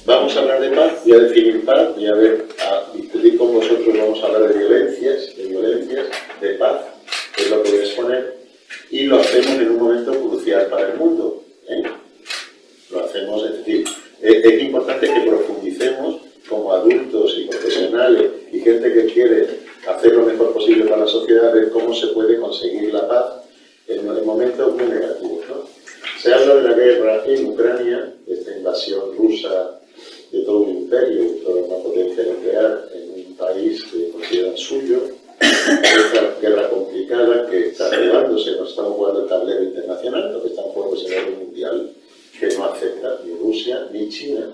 Vamos a hablar de paz, voy a definir paz, voy a discutir con vosotros, vamos a hablar de violencias, de paz, que es lo que voy a exponer, y lo hacemos en un momento crucial para el mundo. Lo hacemos, es decir, es importante que profundicemos como adultos y profesionales y gente que quiere hacer lo mejor posible para la sociedad, ver cómo se puede conseguir la paz en momentos muy negativos, ¿no? Se habla de la guerra en Ucrania, esta invasión rusa de todo un imperio, de toda una potencia nuclear en un país que consideran suyo, esta guerra complicada que está jugándose, no estamos jugando el tablero internacional, lo que está en juego es el orden mundial, que no acepta ni Rusia, ni China,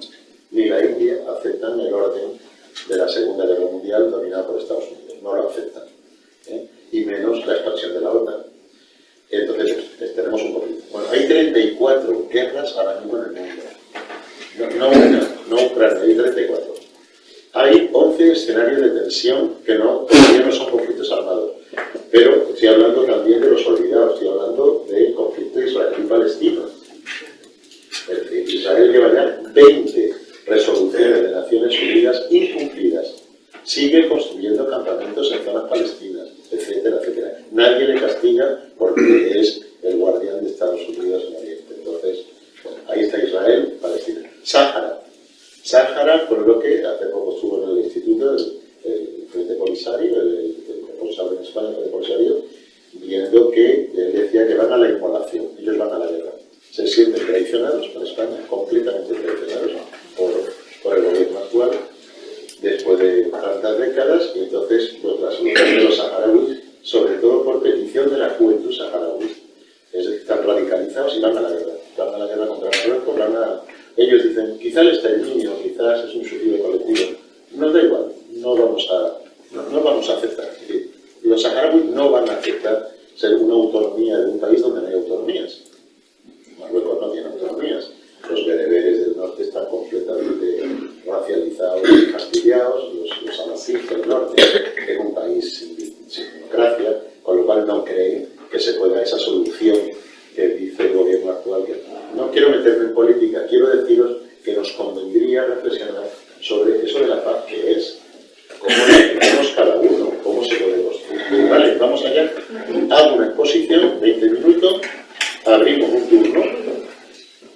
ni la India aceptan el orden de la Segunda Guerra Mundial dominada por Estados Unidos, no lo aceptan, y menos la expansión de la OTAN. Entonces, tenemos un poquito. Bueno, hay 34 guerras ahora mismo en el mundo. No una, no Ucrania, hay 34. Hay 11 escenarios de tensión que todavía no son conflictos armados. Pero estoy hablando también de los olvidados, estoy hablando del conflicto israelí-palestino. Es decir, Israel lleva ya 20 resoluciones de Naciones Unidas incumplidas. Sigue construyendo campamentos en zonas palestinas, etcétera, etcétera. Nadie le castiga porque es el guardián de Estados Unidos en Oriente. Entonces, bueno, ahí está Israel, Palestina. Sáhara, por lo que hace poco estuvo en el instituto el frente polisario, el responsable en España del polisario, viendo que él decía que van a la inmolación, ellos van a la guerra. Se sienten traicionados por España, completamente traicionados por el gobierno actual, después de tantas décadas, y entonces pues, la solución de los saharauis, sobre todo por petición de la juventud saharaui, es decir, están radicalizados y van a la guerra contra Marruecos, ellos dicen, quizás el exterminio, quizás es un suicidio colectivo, nos da igual, no vamos a aceptar. Los saharauis no van a aceptar ser una autonomía de un país donde no hay autonomías. Marruecos no tiene autonomías. Los bereberes del norte están completamente racializados y fastidiados, los salafíes del norte, en un país sin democracia, con lo cual no creen que se pueda esa solución que dice el gobierno actual. No quiero meterme en política, quiero deciros que nos convendría reflexionar sobre eso de la paz que es, cómo la tenemos cada uno, cómo se puede construir. Vale, vamos allá. Hago una exposición, 20 minutos, abrimos un turno,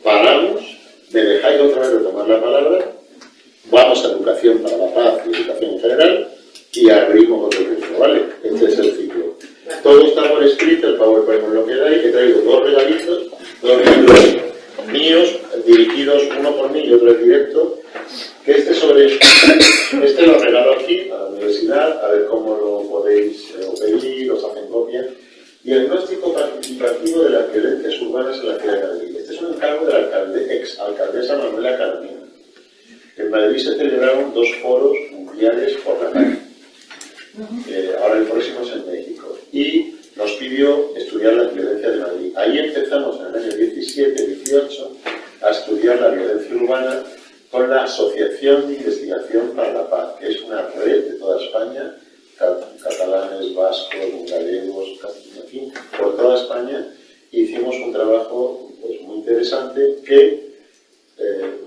paramos, me dejáis otra vez retomar la palabra, vamos a educación para la paz y educación en general y abrimos otro turno, ¿vale? Este es el ciclo. Todo está por escrito, el PowerPoint lo que dais, he traído dos regalitos míos, dirigidos uno por mí y otro en directo, que este lo regalo aquí a la universidad, a ver cómo lo podéis pedir, os hacen copia. Y el diagnóstico participativo de las violencias urbanas en la ciudad de Madrid. Este es un encargo de la exalcaldesa Manuela Carmina. En Madrid se celebraron 2 foros mundiales por la paz. Ahora el próximo es en México. Y nos pidió estudiar las violencias de Madrid. Ahí empezamos en el año 17-18 a estudiar la violencia urbana con la Asociación de Investigación para la Paz, que es una red de toda España, catalanes, vascos, gallegos, en fin, por toda España. Hicimos un trabajo pues, muy interesante que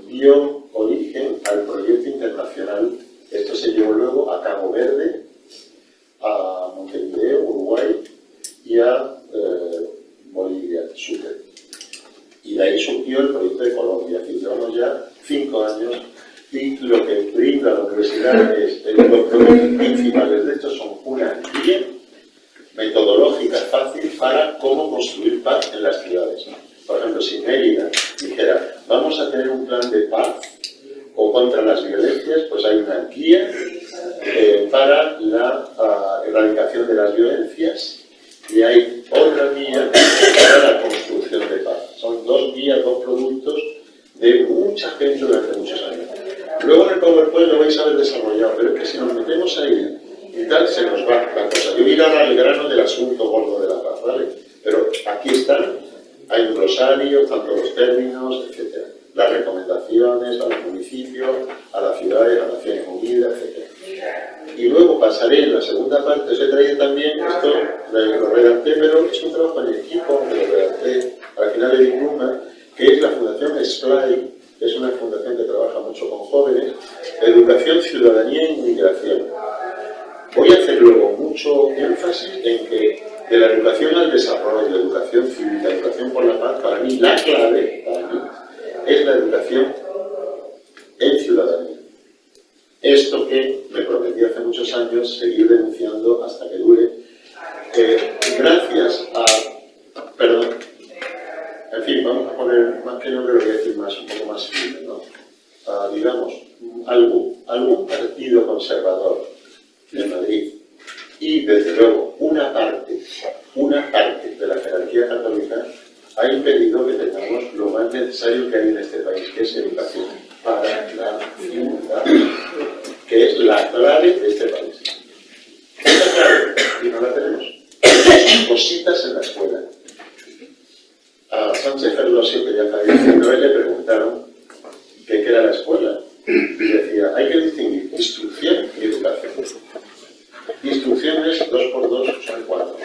dio origen al proyecto internacional. Esto se llevó luego a Cabo Verde, a Montevideo, Uruguay, y a Bolivia, Sucre. Y de ahí surgió el proyecto de Colombia, que llevamos ya 5 años, y lo que brinda la universidad es, los proyectos principales de estos son una guía metodológica fácil para cómo construir paz en las ciudades. Por ejemplo, si Mérida dijera, vamos a tener un plan de paz o contra las violencias, pues hay una guía para la erradicación de las violencias y hay otra guía para la construcción de paz. Son 2 guías, 2 productos de mucha gente durante muchos años. Luego en el PowerPoint lo vais a ver desarrollado, pero es que si nos metemos ahí y tal, se nos va la cosa. Yo voy a ir al grano del asunto gordo de la paz, ¿vale? Pero aquí están, hay un glosario, tanto los términos, etc. Las recomendaciones a los municipios, a las ciudades, a Naciones Unidas, etc. Y luego pasaré en la segunda parte, os he traído también, esto lo redacté, pero es un trabajo en equipo, que lo redacté al final de Diploma, que es la Fundación SPLAY, es una fundación que trabaja mucho con jóvenes, educación, ciudadanía e inmigración. Voy a hacer luego mucho énfasis en que de la educación al desarrollo, la educación cívica, la educación por la paz, para mí la clave, es la educación en ciudadanía. Esto que me prometí hace muchos años seguir denunciando hasta que dure, gracias a... Perdón. En fin, vamos a poner, más que nombre lo voy a decir más, un poco más firme, ¿no? Digamos, algún partido conservador de Madrid y, desde luego, una parte de la jerarquía católica ha impedido que tengamos lo más necesario que hay en este país, que es educación para la ciudad, que es la clave de este país. Es la clave, y no la tenemos. Cositas en la escuela. A Sánchez Ferlosio, que ya falleció, le preguntaron qué era la escuela. Y decía, hay que distinguir instrucción y educación. Instrucción es 2 por 2 son 4.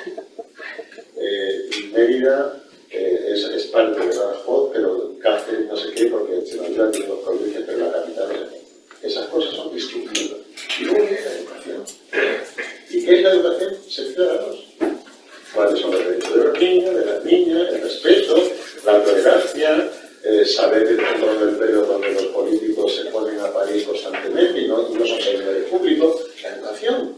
Mérida es parte de Badajoz, pero Cáceres no sé qué, porque Extremadura tiene 2 provincias, pero la capital no sé qué. Esas cosas son instructivas. Y luego viene la educación. ¿Y qué es la educación? Ser ciudadanos. ¿Cuáles son los derechos de los niños, de las niñas, el respeto, la tolerancia, saber que todo el pelo cuando los políticos se ponen a parir constantemente y no son servidores públicos? La educación.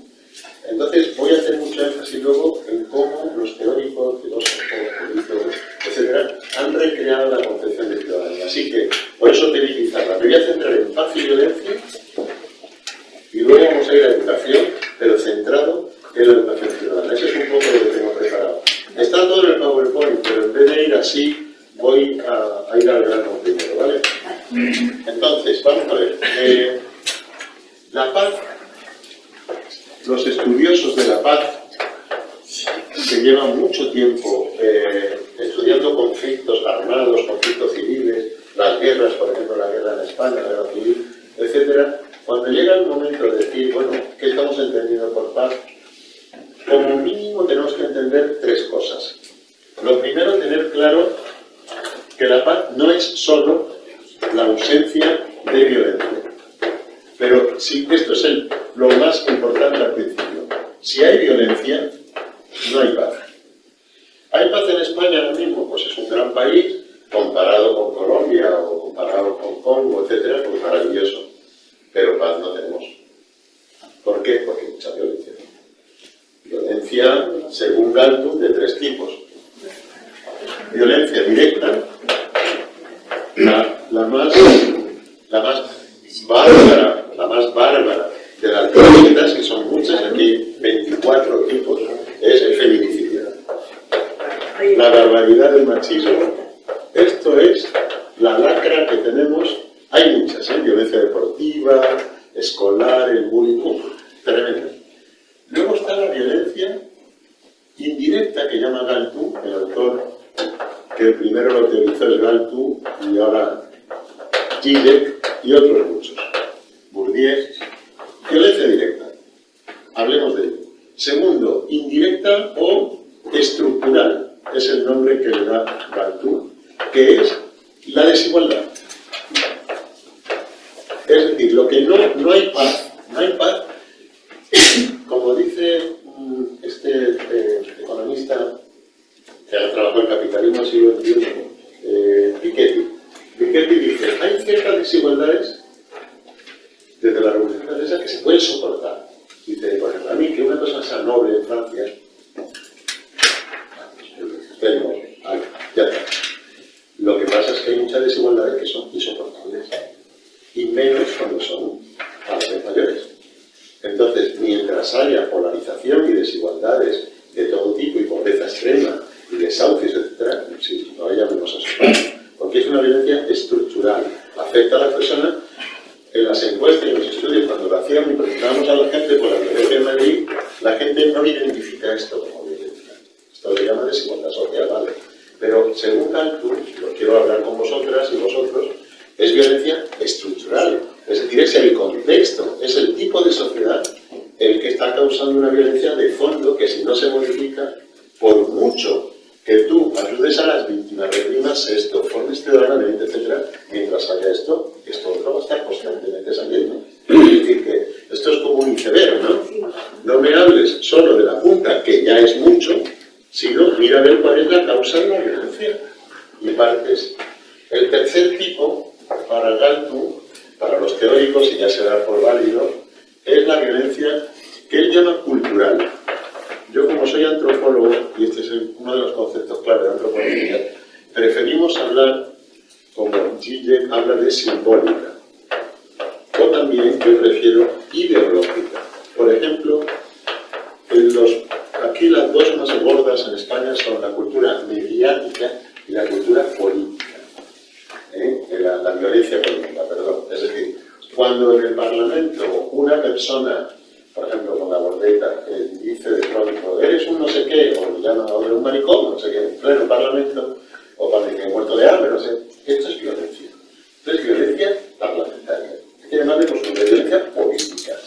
Entonces voy a hacer mucho énfasis luego en cómo los teóricos, filósofos, políticos, etcétera, han recreado la concepción de ciudadanía. Así que, por eso pedí pizarra. Me voy a centrar en paz y violencia y luego vamos a ir a educación, pero centrado en la educación ciudadana. Ese es un poco lo que tengo preparado. Está todo en el PowerPoint, pero en vez de ir así, voy a ir al grano primero, ¿vale? Entonces, vamos a ver. La paz, los estudiosos de la paz, que llevan mucho tiempo estudiando conflictos armados, conflictos civiles, las guerras, por ejemplo, la guerra en España, la guerra civil, etcétera, cuando llega el momento de decir, bueno, ¿qué estamos entendiendo por paz? Como mínimo tenemos que entender 3 cosas. Lo primero, tener claro que la paz no es solo la ausencia de violencia. Pero sí, esto es lo más importante al principio. Si hay violencia, no hay paz. ¿Hay paz en España ahora mismo? Pues es un gran país, comparado con Colombia o comparado con Congo, etcétera, pues maravilloso. Pero paz no tenemos. ¿Por qué? Porque hay mucha violencia. Violencia, según Galtung, de 3 tipos. Violencia directa, la más bárbara de las violentas, que son muchas, aquí 24 tipos, es el feminicidio. La barbaridad del machismo. Esto es la lacra que tenemos. Hay muchas, violencia deportiva, escolar, el bullying, tremendo. Luego está la violencia indirecta que llama Galtung, el autor que primero lo teorizó es Galtung y ahora Zizek y otros muchos. Bourdieu. Violencia directa. Hablemos de ello. Segundo, indirecta o estructural. Es el nombre que le da Galtung, que es la desigualdad. Es decir, lo que no hay paz. No hay paz. Como dice este economista que ha trabajado en capitalismo del siglo XXI, Piketty. Piketty dice, hay ciertas desigualdades desde la Revolución Francesa que se pueden soportar. Dice, por ejemplo, a mí que una persona sea noble en Francia, ya está. Lo que pasa es que hay muchas desigualdades que son insoportables, y menos cuando son padres mayores. Entonces, mientras haya polarización y desigualdades de todo tipo, y pobreza extrema, y desahucios, etc., sí, no haya menos asustar, porque es una violencia estructural. Afecta a la persona. En las encuestas y en los estudios, cuando lo hacíamos y preguntábamos a la gente por la violencia en Madrid, la gente no identifica esto como violencia. Esto se llama desigualdad social, ¿vale? Pero según Galtung, lo quiero hablar con vosotras y vosotros, es violencia estructural. Es decir, es el contexto, es el tipo de sociedad el que está causando una violencia de fondo que, si no se modifica, por mucho que tú ayudes a las víctimas, reprimas esto, formes ciudadanamente, etc., mientras salga esto, esto otro va a estar constantemente saliendo. Es decir, que esto es como un iceberg, ¿no? No me hables solo de la punta, que ya es mucho, sino mira a ver cuál es la causa de la violencia. Y partes. El tercer tipo, para Galtung, para los teóricos, y ya se da por válido, es la violencia que él llama cultural. Yo, como soy antropólogo, y este es uno de los conceptos clave de antropología, preferimos hablar, como Zizek habla, de simbólica. O también yo prefiero ideológica. Por ejemplo, aquí las dos más gordas en España son la cultura mediática y la cultura política. La violencia política, perdón. Es decir, cuando en el Parlamento una persona, por ejemplo con la Bordeta, dice de pronto, eres un no sé qué, o le llaman a otro un maricón, no sé qué, en pleno Parlamento, o cuando dice muerto de hambre, no sé, esto es violencia. Esto es violencia parlamentaria. Hay que llamarle pues una violencia política.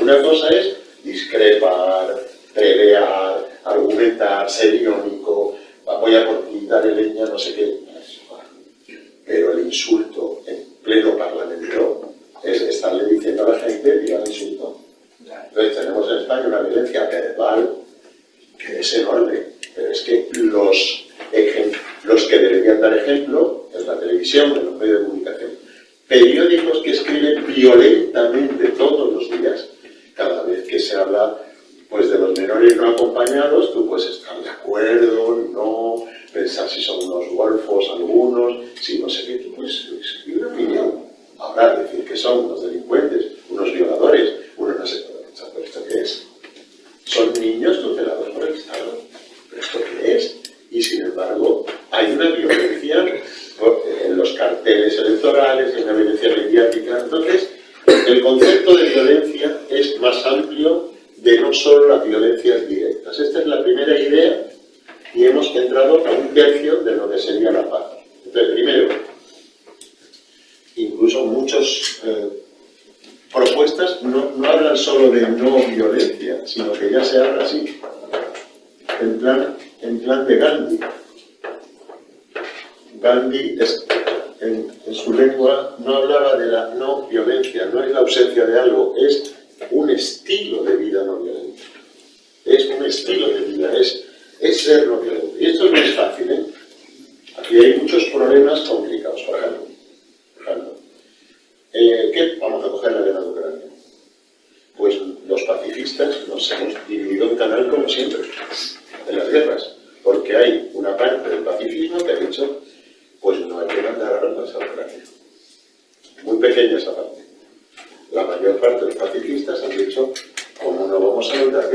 Una cosa es discrepar, pelear, argumentar, ser irónico, voy a por ti, darle leña, no sé qué. Pero el insulto en pleno parlamento es estarle diciendo a la gente diga el insulto. Entonces tenemos en España una violencia verbal que es enorme, pero es que los que deberían dar ejemplo es la televisión, en los medios de comunicación, periódicos que escriben violentamente todos los días, cada vez que se habla pues de los menores no acompañados, tú puedes estar de acuerdo, no, pensar si son unos golfos algunos, si no sé qué, tú puedes escribir una opinión. Ahora decir que son unos delincuentes, unos violadores, unos no sé, ¿pero esto qué es? Son niños tutelados por el Estado. ¿Pero esto qué es? Y sin embargo, hay una violencia en los carteles electorales, hay una violencia mediática. Entonces, el concepto de violencia es más amplio de no solo las violencias directas. Esta es la primera idea y hemos entrado a un tercio de lo que sería la paz. Entonces, primero, incluso muchas propuestas no hablan solo de no violencia, sino que ya se habla así, en plan de Gandhi. Gandhi en su lengua no hablaba de la no violencia, no es la ausencia de algo, es un estilo de vida no violento. Es un estilo de vida, es ser no violento. Y esto no es fácil, ¿eh? Aquí hay muchos problemas complicados, por ejemplo. Vamos a coger la guerra de Ucrania. Pues los pacifistas nos hemos dividido en canal como siempre, en las guerras, porque hay una parte del pacifismo que ha dicho, pues no hay que mandar armas a Ucrania. Muy pequeña esa parte. La mayor parte de los pacifistas han dicho, ¿cómo no vamos a mandar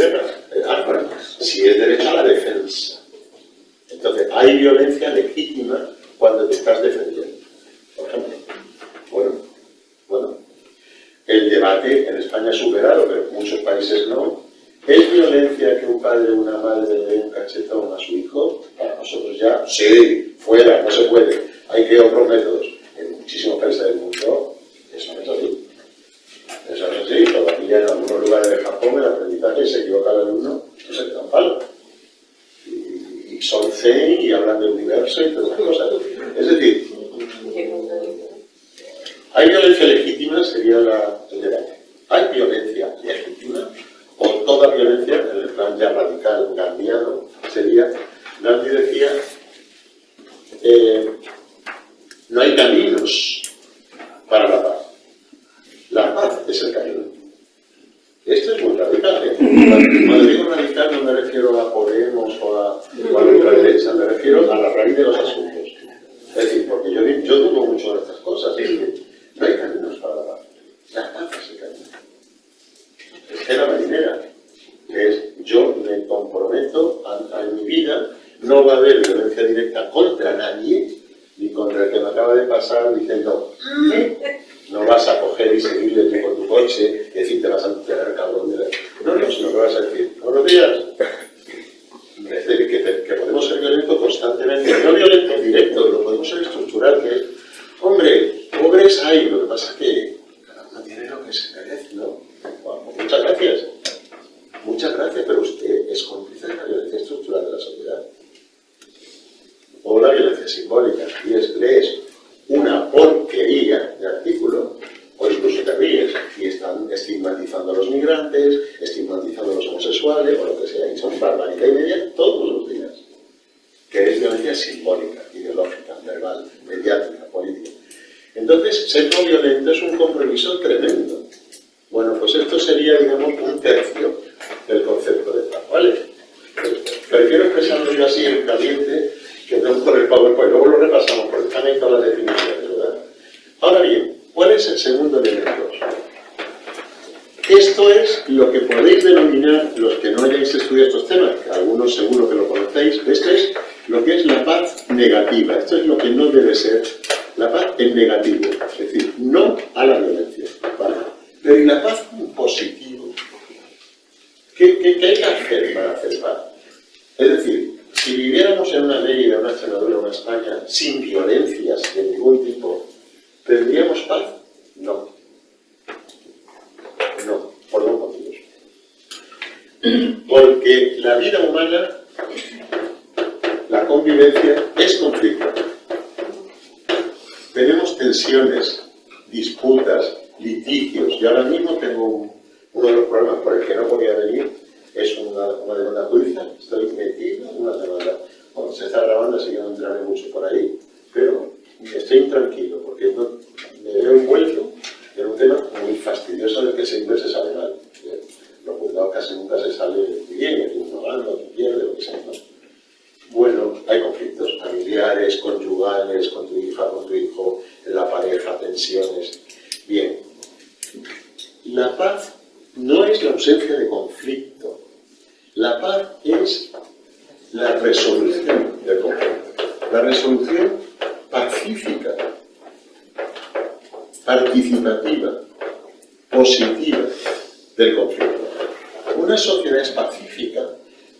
armas? Si es derecho a la defensa. Entonces, hay violencia legítima cuando te estás defendiendo. Por ejemplo, bueno, el debate en España es superado, pero en muchos países no. ¿Es violencia que un padre o una madre le dé un cachetón a su hijo? Para nosotros ya, sí, fuera, no se puede. Hay que otros métodos. En muchísimos países del mundo, eso no es así. Eso no es así. Todavía en algunos lugares de Japón el aprendizaje se equivoca al alumno, no se le dan palo. Y son zen y hablan del universo y todas las cosas. Es decir, ¿hay violencia legítima? Sería el debate. ¿Hay violencia legítima? O toda violencia, en el plan ya radical, gandiano, sería, Gandhi decía, no hay caminos para la paz. La paz es el camino. Esto es muy radical, ¿eh? Cuando digo radical no me refiero a Podemos o a la ultraderecha, me refiero a la raíz de los asuntos. Es decir, porque yo dudo mucho de estas cosas. No hay caminos para la paz. La paz es el camino. Es la marinera, que es yo me comprometo en mi vida, no va a haber violencia directa contra nadie, ni contra el que me acaba de pasar diciendo no vas a coger y seguirle con tu coche y decir te vas a enterar, cabrón. No, sino que vas a decir, buenos días. Es decir, que podemos ser violentos constantemente, no violentos directos, lo podemos ser estructural, que es, hombre, pobres hay, lo que pasa es que cada uno tiene lo que se merece, ¿no? Bueno, pues muchas gracias. Muchas gracias, pero usted es cómplice de la violencia estructural de la sociedad. O la violencia simbólica, y lees una porque legal, mediática, política. Entonces, ser no violento es un compromiso tremendo. Bueno, pues esto sería, digamos, un tercio del concepto de paz, ¿vale? Prefiero expresarlo yo así en caliente que no por el PowerPoint. Luego lo repasamos porque están ahí todas las definiciones, ¿verdad? Ahora bien, ¿cuál es el segundo elemento? Esto es lo que podéis denominar, los que no hayáis estudiado estos temas, que algunos seguro que lo conocéis, esto es lo que es la paz negativa. Esto es lo que no debe ser la paz en negativo, es decir, no a la violencia, ¿vale? Pero ¿y la paz en positivo? ¿Qué hay que hacer para hacer paz? Es decir, si viviéramos en una Mérida, una Extremadura, una España sin violencias de ningún tipo, ¿tendríamos paz? No. No, por dos motivos. Porque la vida humana, la convivencia, es conflicto. Tenemos tensiones, disputas, litigios. Y ahora mismo tengo uno de los problemas por el que no podía venir, es una demanda judicial. Estoy metido en una demanda. Bueno, se está grabando, así que no entraré mucho por ahí, pero estoy intranquilo porque me veo envuelto en un tema muy fastidioso del que siempre se sale mal. Los juzgados casi nunca se sale bien, uno gana, otro pierde, lo que sea, ¿no? Bueno, hay conflictos familiares, conyugales, con tu hija, con tu hijo, en la pareja, tensiones. Bien, la paz no es la ausencia de conflicto. La paz es la resolución del conflicto. La resolución pacífica, participativa, positiva del conflicto. Una sociedad es pacífica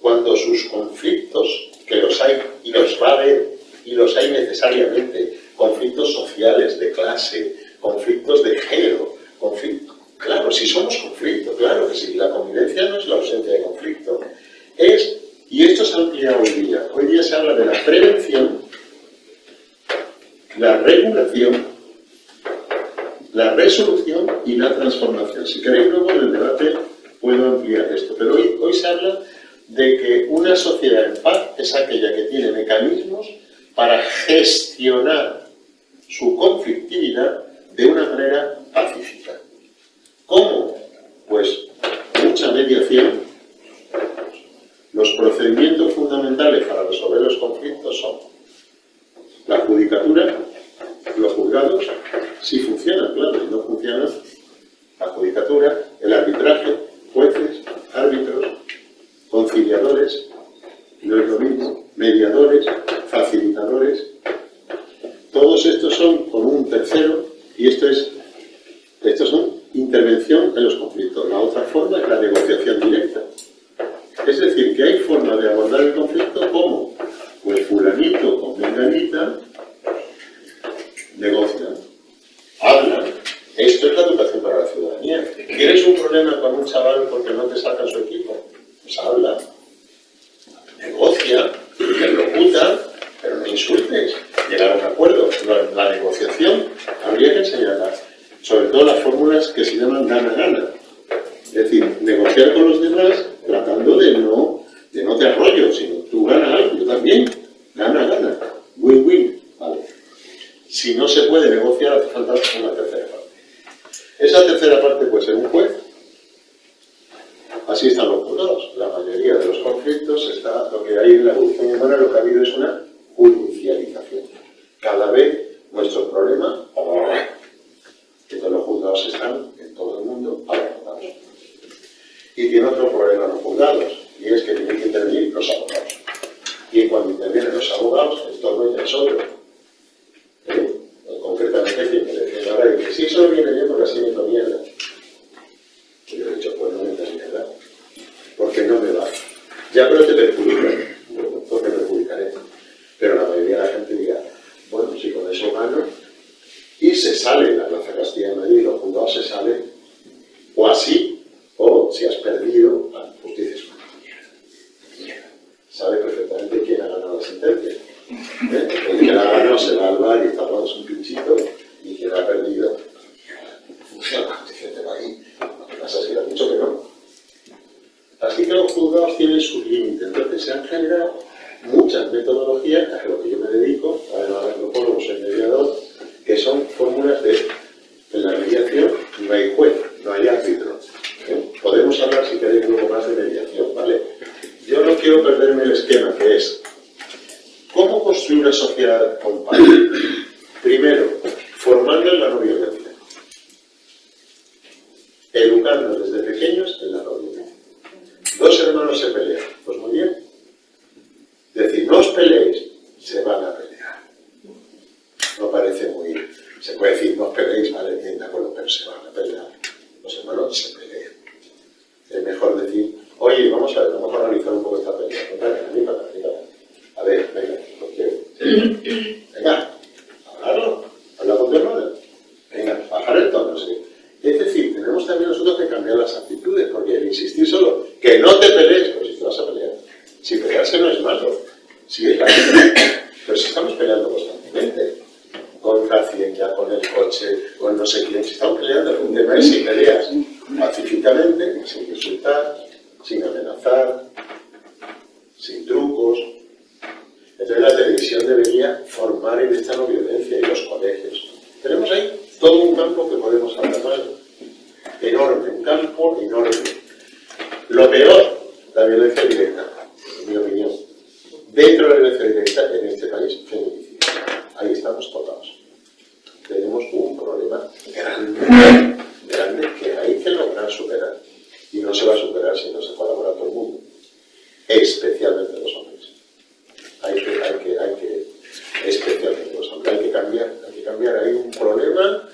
cuando sus conflictos, que los hay y los va a haber, y los hay necesariamente, conflictos sociales, de clase, conflictos de género, conflictos. Claro, si somos conflicto, claro que sí, la convivencia no es la ausencia de conflicto. Y esto se ha ampliado hoy día. Hoy día se habla de la prevención, la regulación, la resolución y la transformación. Si queréis luego en el debate puedo ampliar esto, pero hoy se habla de que una sociedad en paz es aquella que tiene mecanismos para gestionar su conflictividad de una manera pacífica. ¿Cómo? Pues mucha mediación. Los procedimientos fundamentales para resolver los conflictos son la judicatura, los juzgados, si funcionan, claro, si no funcionan, la judicatura, el arbitraje, jueces, árbitros, conciliadores, no es lo mismo, mediadores, facilitadores. Todos estos son con un tercero y estos son intervención en los conflictos. La otra forma es la negociación directa. Es decir, que hay formas de abordar el conflicto como, pues fulanito con menganita negocian, hablan. Esto es la educación para la ciudadanía. ¿Tienes un problema con un chaval porque no te saca su equipo? Pues habla, negocia, interlocuta, pero no insultes. Llegar a un acuerdo. La negociación habría que enseñarla. Sobre todo las fórmulas que se llaman gana-gana. Es decir, negociar con los demás tratando de no te arrollo, sino tú ganas algo, yo también, gana-gana, win-win, ¿vale? Si no se puede negociar, hace falta una tercera parte. Esa tercera parte puede ser un juez. Así están los juzgados. La mayoría de los conflictos está lo que hay en la evolución humana, lo que ha habido es una judicialización. Cada vez nuestro problema, que todos los juzgados están en todo el mundo abarrotados. Y tiene otro problema los juzgados, y es que tienen que intervenir los abogados. Y cuando intervienen los abogados, el torno ya es otro. Concretamente, que ahora dice, si eso no viene bien, porque así meto mierda. Y yo he dicho, pues no metas mierda, porque no me va. Ya, pero te perjudica. ¿Por qué perjudicaré? Pero la mayoría de la gente dirá, bueno, si con eso gano, y se sale la Plaza Castilla de Madrid, los juzgados se salen, o así, o si has perdido, pues dices, mierda. Sabe perfectamente quién ha ganado la sentencia. El que la ha ganado se va al bar y está dándose un pinchito, y quien ha perdido, funciona, dice, te va ahí. Lo que pasa es que le han dicho que no. Así que los juzgados tienen sus límites. Entonces se han generado muchas metodologías, a lo que yo me dedico, además de antropólogos comparten. Primero, formando en la no violencia. Educando desde pequeños en la no violencia. Dos hermanos se pelean. Pues muy bien. Es decir, no os peleéis, se van a pelear. No parece muy... Se puede decir, no os peleéis, vale, bien, de acuerdo, pero se van a pelear. Los hermanos se pelean. Es mejor decir, oye, vamos a ver, vamos a analizar un poco esta pelea. Venga, a ver, venga, no quiero. Venga, hablarlo, habla con tu hermana. Venga, bajar el tono, sí. Es decir, tenemos también nosotros que cambiar las actitudes, porque el insistir solo, que no te pelees, pues si te vas a pelear. Si pelearse no es malo, si es la pero si estamos peleando constantemente, contra ciencia, con el coche, con no sé quién, si estamos peleando, el tema es si peleas pacíficamente, sin insultar, sin amenazar, sin trucos. Entonces la televisión debería formar en esta no violencia y los colegios. Tenemos ahí todo un campo que podemos hablar enorme, un campo enorme. Lo peor, la violencia directa, en mi opinión. Dentro de la violencia directa, en este país, feminicidio. Ahí estamos tocados. Tenemos un problema grande que hay que lograr superar. Y no se va a superar si no se colabora todo el mundo, especialmente los hombres. Hay que especialmente los hombres, hay que cambiar. Hay un problema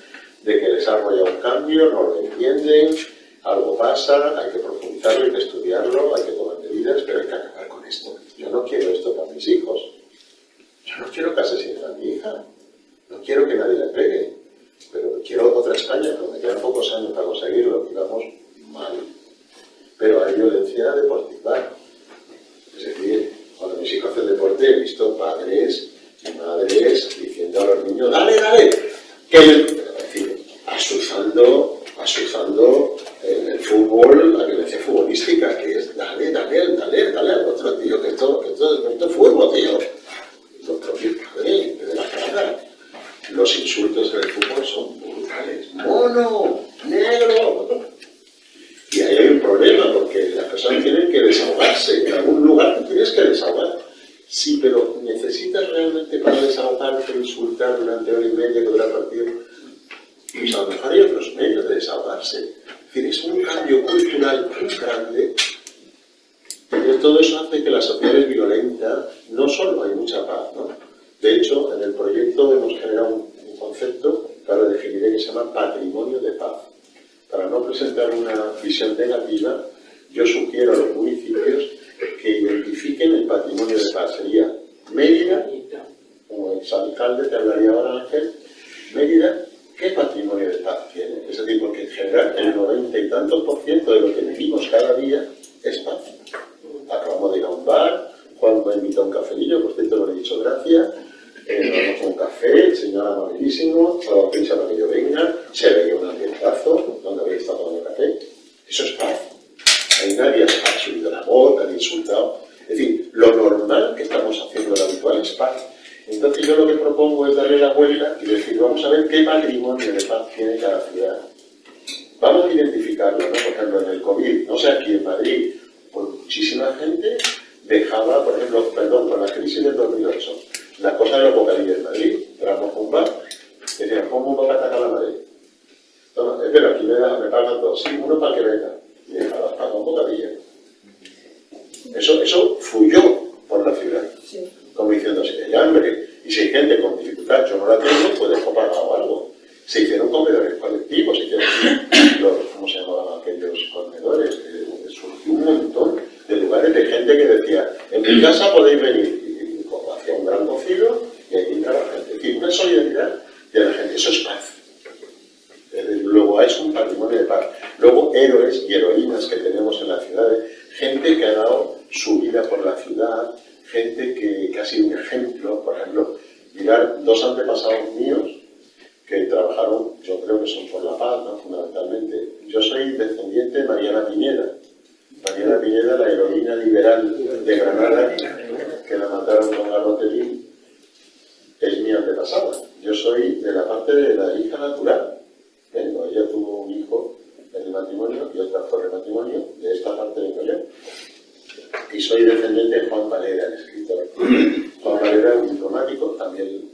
de que les ha arrollado un cambio, no lo entienden, algo pasa, hay que profundizarlo, hay que estudiarlo, hay que tomar medidas, pero hay que acabar con esto. Yo no quiero esto para mis hijos. Yo no quiero que asesinen a mi hija. No quiero que nadie le pegue. Pero quiero otra España, donde quedan pocos años para conseguirlo, y vamos mal. Pero hay violencia deportiva. Es decir, cuando mis hijos hacen deporte, he visto padres y madres diciendo a los niños, dale, que azuzando en el fútbol, la violencia futbolística, que es dale al otro, tío, que esto es fútbol, tío. Los propios padres, de la cara. Los insultos en el fútbol son brutales. ¡Mono! ¡Negro! Y ahí hay un problema, porque las personas tienen que desahogarse. En algún lugar te tienes que desahogar. Sí, pero ¿necesitas realmente para desahogarte, insultar durante hora y media que dura el partido? Pues a lo mejor hay otros medios de desahogarse. Es decir, es un cambio cultural muy grande. Y todo eso hace que la sociedad es violenta. No solo hay mucha paz, ¿no? De hecho, en el proyecto hemos generado un concepto para definir que se llama patrimonio de paz. Para no presentar una visión negativa, yo sugiero a los municipios que identifiquen el patrimonio de paz. Sería Mérida, como exalcalde te hablaría ahora Ángel, Mérida, ¿qué patrimonio de paz tiene? Es decir, porque en general el 90 y tantos % de lo que vivimos cada día es paz. Acabamos de ir a un bar, Juan me invita a un cafelillo, por cierto no le he dicho gracias, nos vamos a un café, el señor amabilísimo, solo prisa para que yo venga, se veía un ambientazo, donde había estado tomando café. Eso es paz. Ahí nadie ha subido la voz, nadie ha insultado. Es decir, lo normal que estamos haciendo, lo habitual es paz. Entonces yo lo que propongo es darle la vuelta y decir, vamos a ver qué patrimonio de paz tiene cada ciudad. Vamos a identificarlo, ¿no? Por ejemplo, en el COVID, no sé, aquí en Madrid, pues muchísima gente dejaba, por ejemplo, con la crisis del 2008, la cosa de los bocadillos en Madrid, éramos un bar, decían, pongo un bocata a la Madrid. No, pero aquí me pagan dos, sí, uno para que venga. Y dejaba, paga un bocadillo. Eso fluyó por la ciudad, como diciendo, si hay hambre y si hay gente con dificultad, yo no la tengo, pues dejo pagado algo. Se hicieron comedores colectivos, se hicieron ¿cómo se llamaban aquellos comedores? Surgió un montón de lugares de gente que decía, en mi casa podéis venir. Y como hacía un gran cocido, y ahí entraba la gente. Es decir, una solidaridad de la gente, eso es paz. Luego es un patrimonio de paz. Luego héroes y heroínas que tenemos en las ciudades, gente que ha dado su vida por la ciudad, gente que ha sido un ejemplo. Por ejemplo, mirar dos antepasados míos que trabajaron, yo creo que son por la paz, ¿no? Fundamentalmente. Yo soy descendiente de Mariana Piñeda. Mariana Piñeda, la heroína liberal de Granada, que la mataron con garrotelín, es mi antepasada. Yo soy de la parte de la hija natural. Ella tuvo un hijo en el matrimonio y otra por el matrimonio, de esta parte vengo yo. Y soy descendiente de Juan Valera, el escritor. Juan Valera, un diplomático, también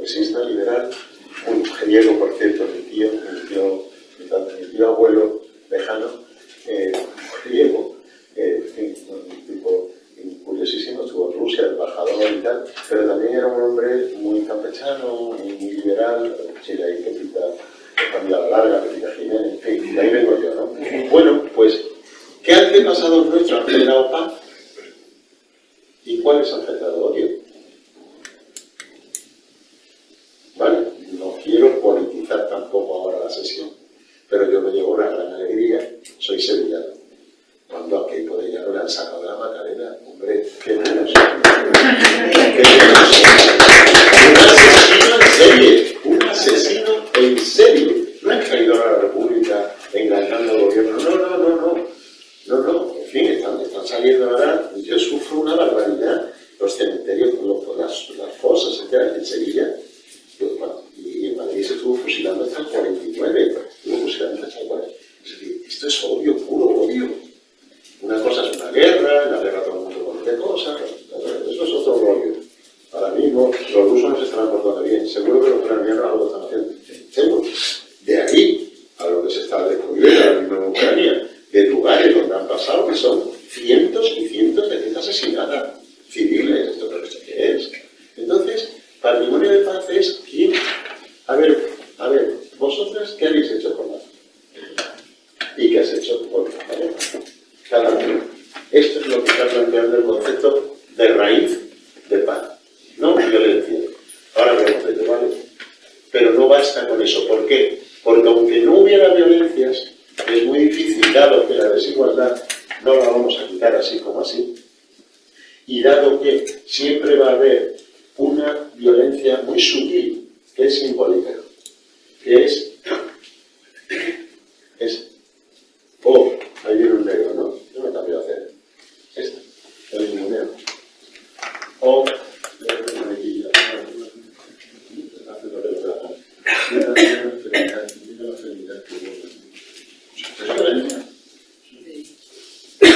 progresista, liberal, muy mujeriego, por cierto, mi tío abuelo lejano, mujeriego, en fin, un tipo curiosísimo, estuvo en Rusia, embajador y tal, pero también era un hombre muy campechano, muy liberal, Chile ahí Pepita, Camila Larga, Pepita Jiménez, en fin, de ahí vengo yo, ¿no? Bueno, pues, ¿qué antepasados nuestros han generado paz? ¿Y cuáles han generado odio? ¿Vale? No quiero politizar tampoco ahora la sesión, pero yo me llevo una gran alegría, soy sevillano. Cuando a Keiko de Llano le han sacado la Macarena, hombre, qué menos. Un asesino en serie. No han caído a la República engañando al gobierno. No. En fin, están saliendo ahora. Yo sufro una barbaridad. Los cementerios, las fosas, etc. En Sevilla. Y en Madrid se estuvo fusilando hasta el 49. Estuvo fusilando hasta el 49. Es decir, esto es odio, puro odio. Una cosa es una guerra, en la guerra todo el mundo conoce cosas. Eso es otro rollo. Ahora mismo los rusos no se están portando bien. Seguro que los ucranianos algo están haciendo. De ahí a lo que se está descubriendo ahora mismo en Ucrania, de lugares donde han pasado, que son cientos y cientos de gente asesinada, civiles, esto no sé qué es. Entonces, patrimonio de paz es quién. A ver, vosotras, ¿qué habéis hecho con la paz? ¿Y qué has hecho con la paz? Cada uno. Esto es lo que está planteando el concepto de raíz de paz, no violencia. Ahora veremos de qué vale. Pero no basta con eso. ¿Por qué? Porque aunque no hubiera violencias, es muy difícil, dado que la desigualdad no la vamos a quitar así como así, y dado que siempre va a haber una violencia muy sutil, que es simbólica, que es ahí viene un negro, ¿no? Yo me cambio de hacer esto, el limonero.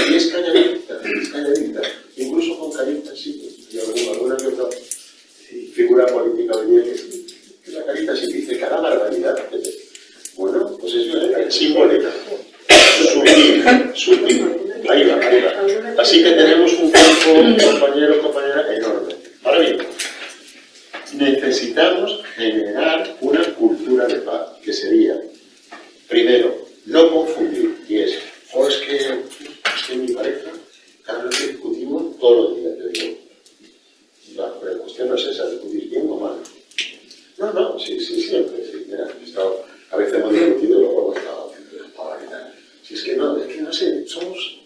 Y es calladita, incluso con caritas, sí, y alguna que otra figura política venía que la carita sí dice cada barbaridad. Bueno, pues es simbólica. Sutil. Ahí va. Así que tenemos un cuerpo, compañeras, enorme. Ahora bien, necesitamos generar una cultura de paz, que sería, primero, no confundir, y es que mi pareja, cada vez que discutimos todos los días, yo digo, la cuestión no es esa, discutir bien o mal. No, sí, siempre, sí. Mira, a veces hemos discutido y luego hemos estado haciendo barbaridad. Si es que no sé, somos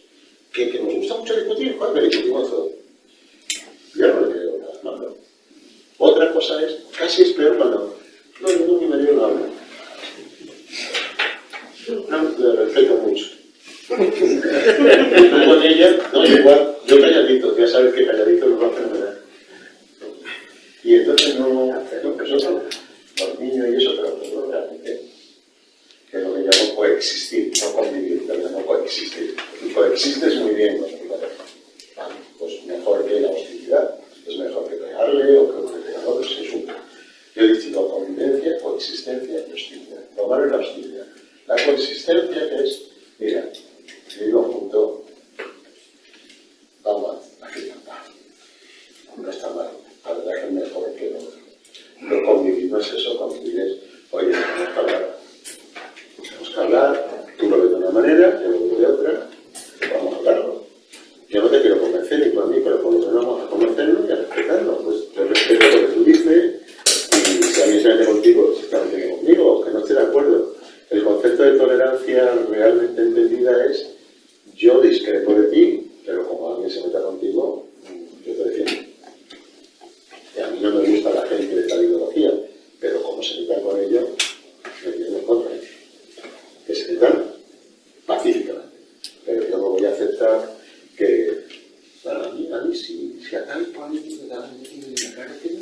que nos gusta mucho discutir, joder, que discutimos todo. Yo no le creo nada, no. Otra cosa es, casi es peor cuando mi marido no habla. No, le respeto mucho. Con ella, no, igual, yo calladito, ya sabes que calladito nos va a fenomenal. Y entonces nosotros, los niños y eso, pero realmente, que es lo que llamo coexistir, no convivir, pero no coexistir. Y coexistes muy bien con tu pareja. Vale, pues mejor que la hostilidad, es mejor que pegarle o que pegar a otros, es un. Yo he distinto convivencia, coexistencia y hostilidad. Lo malo es la hostilidad. La coexistencia es, mira, vivo junto, vamos aquí, no está mal, la verdad que es mejor que lo otro. Pero convivir no es eso, convivir es, oye, tenemos que hablar, tú lo ves de una manera, yo lo veo de otra, vamos a hablarlo. Yo no te quiero convencer ni tú a mí, pero por lo menos vamos a convencernos y a respetarnos. Pues yo respeto lo que tú dices, y si alguien se mete contigo, si está metiendo conmigo, aunque no esté de acuerdo. El concepto de tolerancia realmente entendida es, yo discrepo de ti, pero como alguien se meta contigo, yo te defiendo. Y a mí no me gusta la gente de tal ideología, pero como se metan con ello, me tienen en contra. Que se metan pacíficamente. Pero yo no voy a aceptar que a mí si a tal político le dan en la cárcel,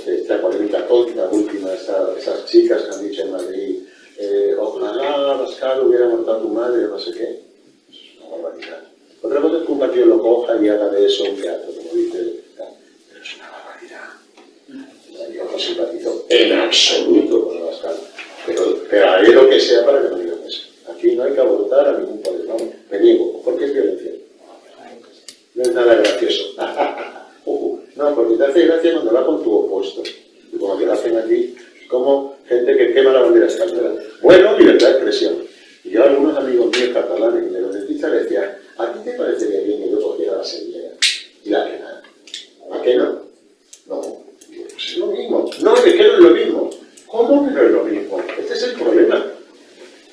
esta polémica tonta última, esas chicas que han dicho en Madrid, ojalá Pascal hubiera matado a tu madre o no sé qué. Eso es una barbaridad. Otra cosa es que un partido lo coja y haga de eso un teatro, como dice, pero es una barbaridad. no simpatizo en absoluto con Abascal, pero haré lo que sea para que no digan eso. Aquí no hay que abortar a ningún poder, vamos, me niego, porque es violencia. No es nada gracioso. No, porque te hace gracia cuando va con tu opuesto. Y como que lo hacen aquí, como gente que quema la bandera española. Bueno, libertad de expresión. Y yo a algunos amigos míos catalanes y independentistas les decía, ¿a ti te parecería bien que yo cogiera la sevillera y la quemara? ¿A qué no? No, pues es lo mismo. No, es que no es lo mismo. ¿Cómo que no es lo mismo? Este es el problema.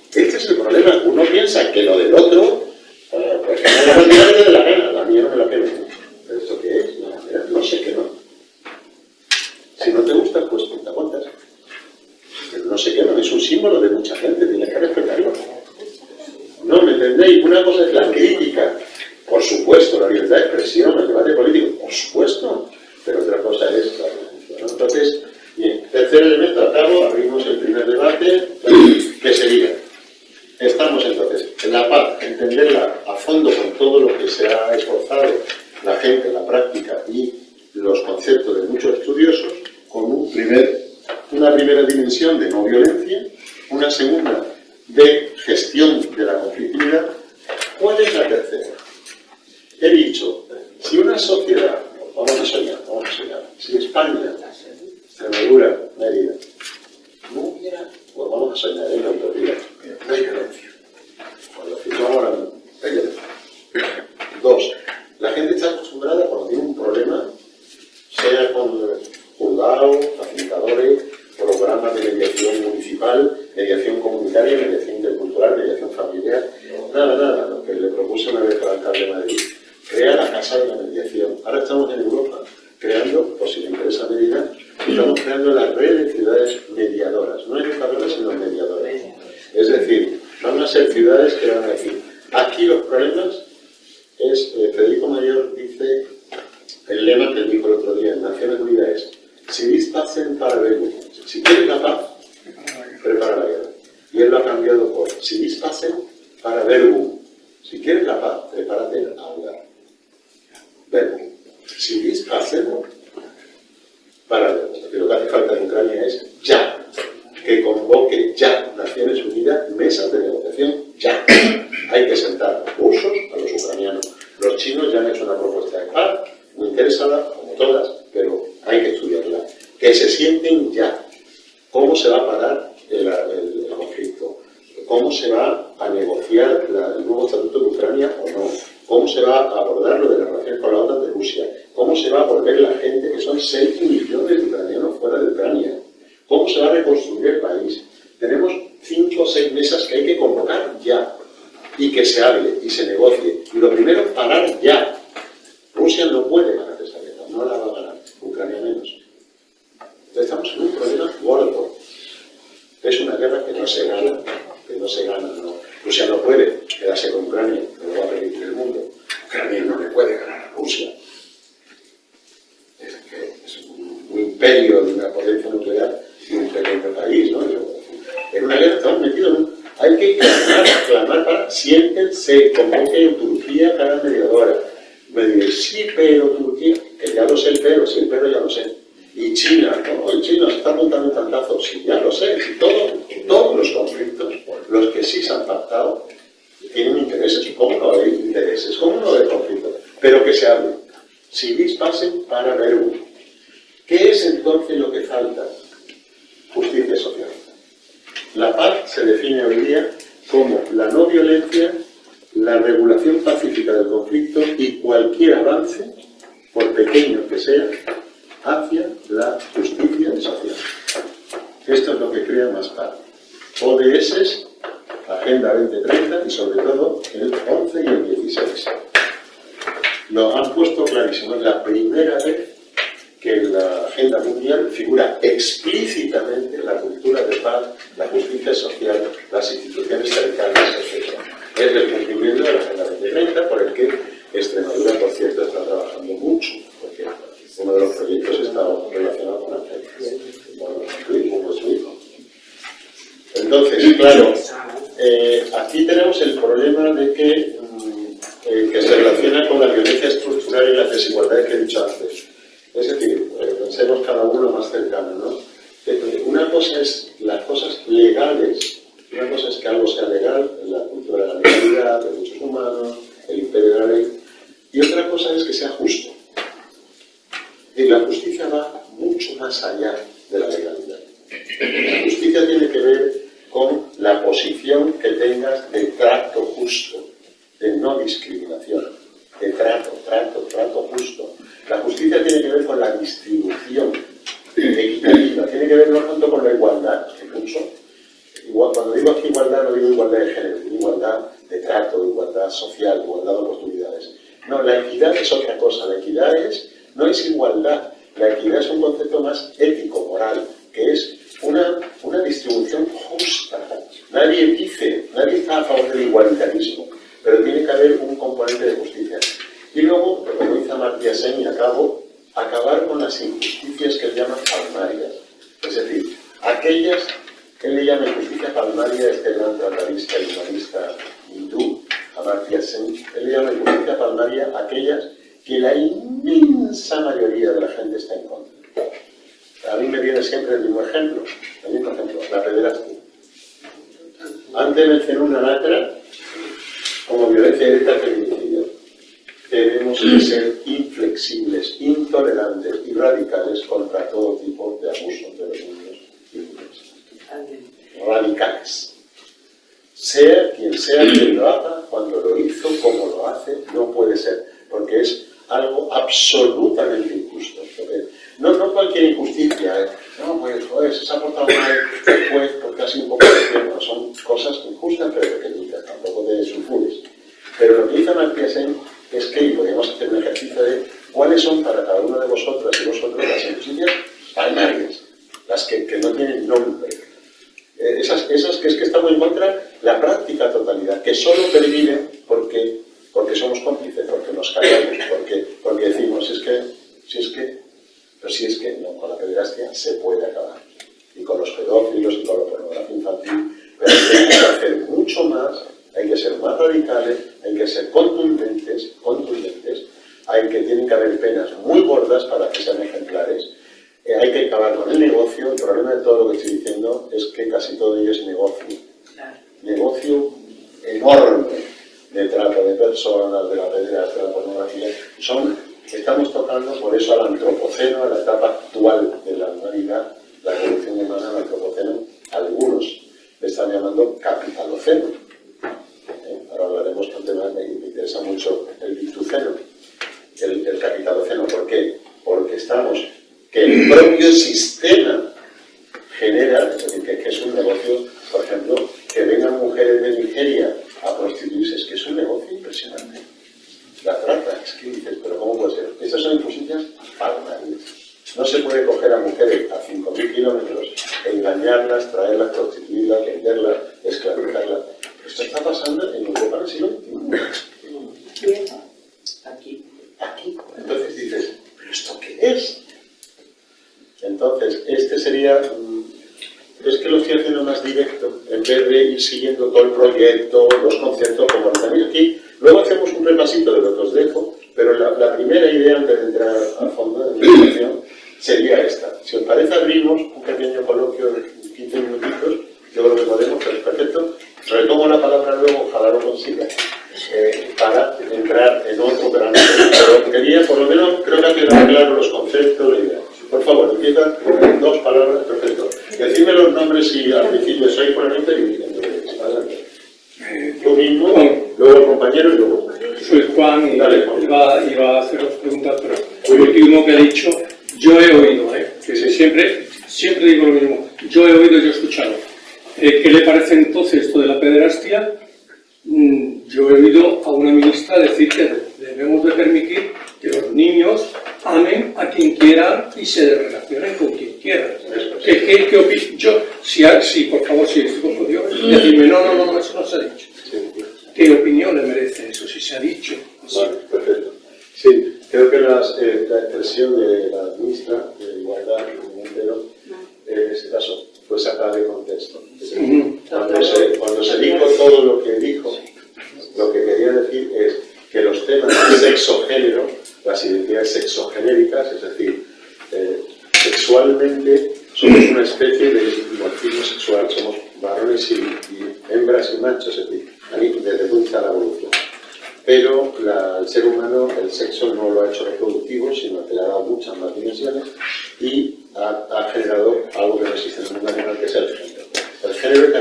Este es el problema. Uno piensa que lo del otro, pues que no la bandera le dé la gana, la mía no me la queme. ¿Pero esto qué es? No sé qué no. Si no te gusta, pues te aguantas. Pero no sé qué no, es un símbolo de mucha gente, tienes que respetarlo. No, ¿me entendéis? Una cosa es la crítica, por supuesto, la libertad de expresión, el debate político, por supuesto, pero otra cosa es la violencia, ¿no? Entonces, bien, tercer elemento, a cabo, abrimos el primer debate, que sería, estamos entonces en la paz, entenderla a fondo con todo lo que se ha esforzado la gente, la práctica y los conceptos de muchos estudiosos, con una primera dimensión de no violencia, una segunda de gestión de la conflictividad. ¿Cuál es la tercera? He dicho, si una sociedad, vamos a soñar, si España, Extremadura, Mérida, no hubiera, pues vamos a soñar en la utopía, no hay violencia. Cuando firmamos ahora mismo, no hay violencia. Dos, la gente está acostumbrada cuando tiene un problema, sea con juzgados, facilitadores, programas de mediación municipal, mediación comunitaria, mediación intercultural, mediación familiar, nada, lo que le propuse una vez al alcalde de Madrid, crea la casa de la mediación. Ahora estamos en Europa creando, por si le interesa Mérida, estamos creando la red de ciudades mediadoras, no educadoras sino mediadoras. Es decir, van a ser ciudades que van a decir, aquí los problemas es, Federico Mayor dice, el lema que él dijo el otro día en Naciones Unidas es, si vis pacem para verbum, si quieres la paz, prepara la guerra. Y él lo ha cambiado por, si vis pacem para verbum, si quieres la paz, prepárate a hablar. Verbum. Si vis pacem para verbum. Lo que hace falta en Ucrania es ya, que convoque ya Naciones Unidas, mesas de negociación, ya. Hay que sentar rusos a los ucranianos. Los chinos ya han hecho una propuesta de paz, muy interesada, como todas, pero hay que estudiarla. Que se sienten ya. ¿Cómo se va a parar el conflicto? ¿Cómo se va a negociar el nuevo estatuto de Ucrania o no? ¿Cómo se va a abordar lo de las relaciones con la OTAN de Rusia? ¿Cómo se va a volver la gente, que son 6 millones de ucranianos fuera de Ucrania? ¿Cómo se va a reconstruir el país? Tenemos 5 o 6 mesas que hay que convocar ya. Y que se hable y se negocie. Y lo primero, parar ya. Rusia no puede ganar esa guerra, no la va a ganar, Ucrania menos. Entonces estamos en un problema gordo. Es una guerra que no se gana, no. Rusia no puede quedarse con Ucrania, no lo va a permitir el mundo. Ucrania no le puede ganar a Rusia. Es un imperio de una potencia nuclear y un pequeño país, ¿no? En una guerra estamos metidos en un... Hay que clamar para siéntense, convoque en Turquía cada mediadora. Me dice, sí, pero Turquía, que ya lo sé el pero, sí, el pero ya lo sé. Y China, ¿no? Y China se está montando un tantazo, sí, ya lo sé. Y todos los conflictos, los que sí se han pactado, tienen intereses. ¿Cómo no hay intereses? ¿Cómo no hay conflictos? Pero que se hable. Si vis pacem para verbum. ¿Qué es entonces lo que falta? Justicia social. La paz se define hoy día como la no violencia, la regulación pacífica del conflicto y cualquier avance, por pequeño que sea, hacia la justicia social. Esto es lo que crea más paz. ODS, Agenda 2030 y sobre todo el 11 y el 16. Lo han puesto clarísimo. Es la primera vez que en la agenda mundial figura explícitamente la cultura de paz, la justicia social, las instituciones cercanas, etc. Es el cumplimiento de la Agenda 2030, por el que Extremadura, por cierto, está trabajando mucho, porque uno de los proyectos está relacionado con Ángel, con su hijo. Entonces, claro, aquí tenemos el problema de que se relaciona con la violencia estructural y las desigualdades que he dicho antes. Es decir, pensemos cada uno más cercano, ¿no? cosa es las cosas legales, una cosa es que algo sea legal, la cultura de la legalidad, los derechos humanos, el imperio de la ley, y otra cosa es que sea justo. Y la justicia va mucho más allá de la legalidad. La justicia tiene que ver con la posición que tengas de trato justo, de no discriminación, de trato justo. La justicia tiene que ver con la distribución equitativa, tiene que ver no tanto con la igualdad, incluso. Cuando digo aquí igualdad, no digo igualdad de género, digo igualdad de trato, igualdad social, igualdad de oportunidades. No, la equidad es otra cosa. La equidad no es igualdad. La equidad es un concepto más ético, moral, que es una distribución justa. Nadie está a favor del igualitarismo, pero tiene que haber un componente de justicia. Y luego, como dice Amartya Sen, y acabar con las injusticias que él llama palmarias. Es decir, aquellas que él le llama injusticia palmaria, este gran tratarista y humanista hindú, Amartya Sen, él le llama injusticia palmaria aquellas que la inmensa mayoría de la gente está en contra. A mí me viene siempre el mismo ejemplo, la pederastia. Antes mencioné una lacra como violencia directa al feminicidio. Tenemos que ser inflexibles, intolerantes y radicales contra todo tipo de abuso de los niños y niñas. Radicales. Sea quien lo haga, cuando lo hizo, como lo hace, no puede ser, porque es algo absolutamente injusto. No cualquier injusticia, no, pues se ha portado mal el juez porque ha sido un poco de tiempo, son cosas injustas pero pequeñitas, tampoco te sulfures. Pero lo que dice Amartya Sen es que, y podemos hacer un ejercicio de cuáles son para cada uno de vosotras y vosotros las injusticias palmarias, las que no tienen nombre. Esas que es que estamos en contra, la práctica totalidad, que solo perviven porque somos cómplices, porque nos callamos, porque decimos, si es que no, con la pederastia se puede acabar. Y con los pedófilos y con la pornografía infantil, pero hay que hacer mucho más, hay que ser más radicales, hay que ser contundentes, tienen que haber penas muy gordas para que sean ejemplares. Hay que acabar con el negocio. El problema de todo lo que estoy diciendo es que casi todo ello es negocio. Negocio enorme de trata de personas, de la pederastia, de la pornografía. Estamos tocando por eso al antropoceno, a la etapa actual de la humanidad, la evolución humana al antropoceno. Algunos le están llamando capitaloceno. Ahora hablaremos de un tema que me interesa mucho, el virtuceno, el capitaloceno. ¿Por qué? Porque que el propio sistema genera, es decir, que es un negocio, por ejemplo, que vengan mujeres de Nigeria a prostituirse, es que es un negocio impresionante. La trata, es que dices, pero ¿cómo puede ser? Estas son injusticias palmarias. No se puede coger a mujeres a 5.000 kilómetros, engañarlas, traerlas, prostituirlas, venderlas, esclavizarlas. Esto está pasando en Europa en el siglo XXI. Aquí. Entonces dices, ¿pero esto qué es? Entonces, este sería... Es que lo estoy haciendo más directo, en vez de ir siguiendo todo el proyecto, los conceptos, como lo tenéis aquí. Luego hacemos un repasito de lo que os dejo, pero la primera idea, antes de entrar a fondo en la explicación, sería esta. Si os parece, abrimos un pequeño coloquio de 15 minutitos, yo creo que podemos, pero es perfecto. Retomo la palabra luego, ojalá lo consiga, para entrar en otro gran tema. Pero quería, por lo menos, creo que ha quedado claro los conceptos, la idea. Por favor, empieza con 2 palabras, perfecto. Decidme los nombres y al principio soy por el interino. Tú mismo, luego el compañero y luego. Soy Juan y iba a haceros preguntas, pero lo último que he dicho, yo he oído, que siempre digo lo mismo, yo he oído, yo he escuchado. ¿Qué le parece entonces esto de la pederastia? Yo he oído a una ministra decir que debemos de permitir que los niños amen a quien quieran y se relacionen con quien quieran. ¿Qué opinas? Yo, si por favor, si estoy con Dios, decirme, no, eso no se ha dicho. ¿Qué opinión le merece eso, si se ha dicho? Vale, perfecto. Sí, creo que la expresión de la ministra de Igualdad entero, en este caso, fue sacada de contexto. Cuando se dijo todo lo que dijo, lo que quería decir es que los temas de sexo-género, las identidades sexogenéricas, es decir, sexualmente somos una especie de dimorfismo sexual, somos varones y hembras y machos, es decir, desde el punto de vista de la evolución. Pero el ser humano, el sexo no lo ha hecho reproductivo, sino que le ha dado muchas más dimensiones y ha generado algo que no existe en el mundo animal, que es el género. El género es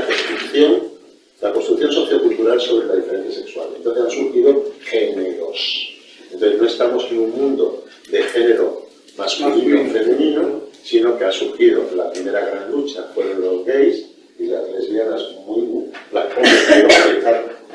la construcción sociocultural sobre la diferencia sexual. Entonces han surgido géneros. Entonces no estamos en un mundo de género masculino o femenino, sino que ha surgido la primera gran lucha, fueron los gays y las lesbianas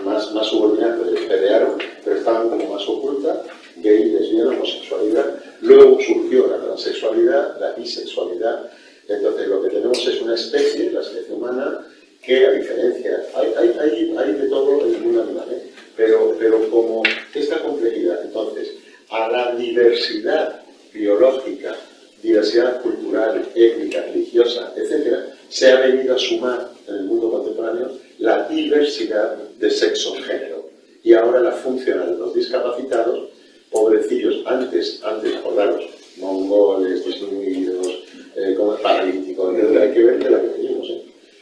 más subordinadas, pelearon, pero estaban como más ocultas, gay, lesbiana, homosexualidad. Luego surgió la transexualidad, la bisexualidad. Entonces lo que tenemos es una especie, la especie humana, que a diferencia, hay de todo en el mundo animal, pero como esta complejidad, entonces, a la diversidad biológica, diversidad cultural, étnica, religiosa, etc., se ha venido a sumar en el mundo contemporáneo la diversidad de sexo-género. Y ahora la funcional, los discapacitados, pobrecillos, antes, acordaros, mongoles, disminuidos, paralíticos, hay que ver de la que venimos,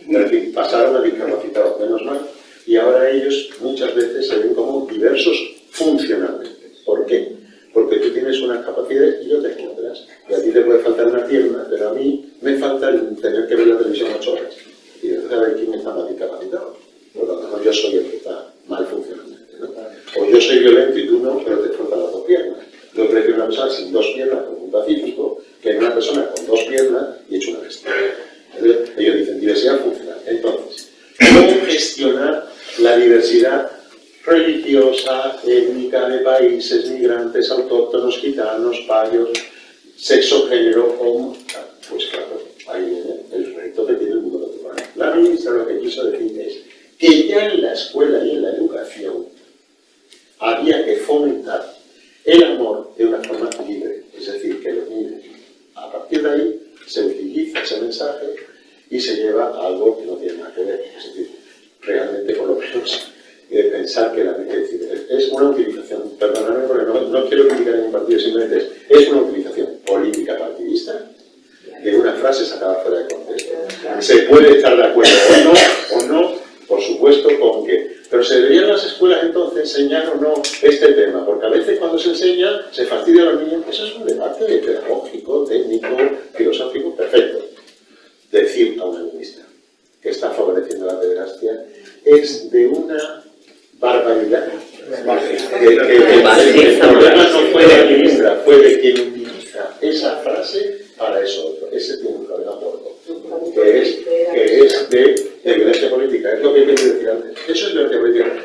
En fin, pasaron a discapacitados, menos mal, y ahora ellos muchas veces se ven como diversos funcionalmente. ¿Por qué? Porque tú tienes unas capacidades y yo tengo otras. Y a ti te puede faltar una pierna, pero a mí me falta el tener que ver la televisión 8 horas. Y entonces a ver quién está más discapacitado. Por lo tanto, yo soy el que está mal funcionalmente, ¿no? O yo soy violento y tú no, pero te faltan las dos piernas. Yo prefiero una persona sin dos piernas como un pacífico que una persona con dos piernas y hecho una bestia. Entonces, ellos dicen diversidad funcional. Entonces, ¿cómo gestionar la diversidad religiosa, étnica, de países, migrantes, autóctonos, gitanos, payos, sexo, género, pues claro, ahí viene el reto que tiene el mundo contemporáneo. La ministra lo que quiso decir es que ya en la escuela y en la educación había que fomentar el amor de una forma libre, es decir, que los niños, a partir de ahí, se utiliza ese mensaje y se lleva a algo que no tiene nada que ver, es decir, realmente por lo menos pensar que es una utilización, perdonadme porque no quiero criticar en un partido, simplemente es una utilización política partidista de una frase sacada fuera de contexto. Se puede estar de acuerdo o no, por supuesto, con que, pero se deberían las escuelas entonces enseñar o no este tema, porque a veces cuando se enseña se fastidia a los niños. Eso es un debate pedagógico, técnico, filosófico, perfecto. Decir a una ministra que está favoreciendo la pederastia es de una barbaridad. El problema no fue de la ministra, fue de quien utiliza esa frase para eso otro. Ese tiene un problema gordo, que es de violencia política. Es lo que quería decir antes. Eso es violencia política.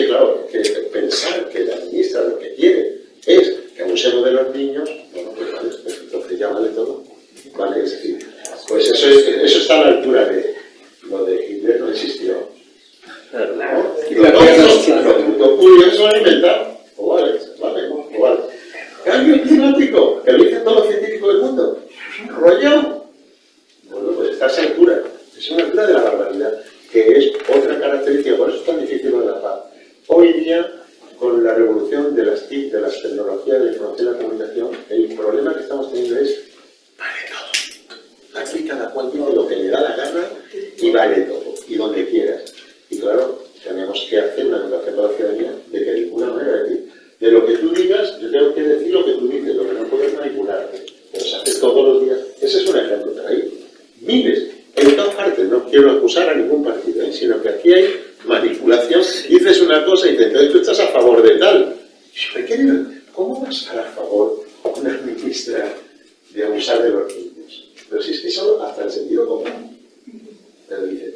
Claro, que pensar que la ministra lo que quiere es que abusemos de los niños, bueno, pues vale, entonces ya vale todo. Vale, es decir, pues eso está a la altura de lo de Hitler, no existió. ¿No? Y los puntos curiosos lo han inventado. Vale. Cambio climático, que lo dicen todos los científicos del mundo. Es un rollo. Bueno, pues está a esa altura. Es una altura de la barbaridad, que es otra característica. Por eso es tan difícil lo de la paz. Hoy día, con la revolución de las TIC, de las tecnologías de la información y la comunicación, el problema que estamos teniendo es vale todo. Aquí cada cual dice lo que le da la gana y vale todo, y donde quieras. Y claro, tenemos que hacer una educación para la ciudadanía de que de ninguna manera, de lo que tú digas, yo tengo que decir lo que tú dices, lo que no puedes manipularte. Pero se hace todos los días. Ese es un ejemplo, pero hay miles. En todas partes, no quiero acusar a ningún partido, sino que aquí hay manipulación. Dices una cosa y entonces tú estás a favor de tal. ¿Cómo vas a estar a favor de una ministra de abusar de los niños? Pero si es que eso hasta el sentido común. Pero dice,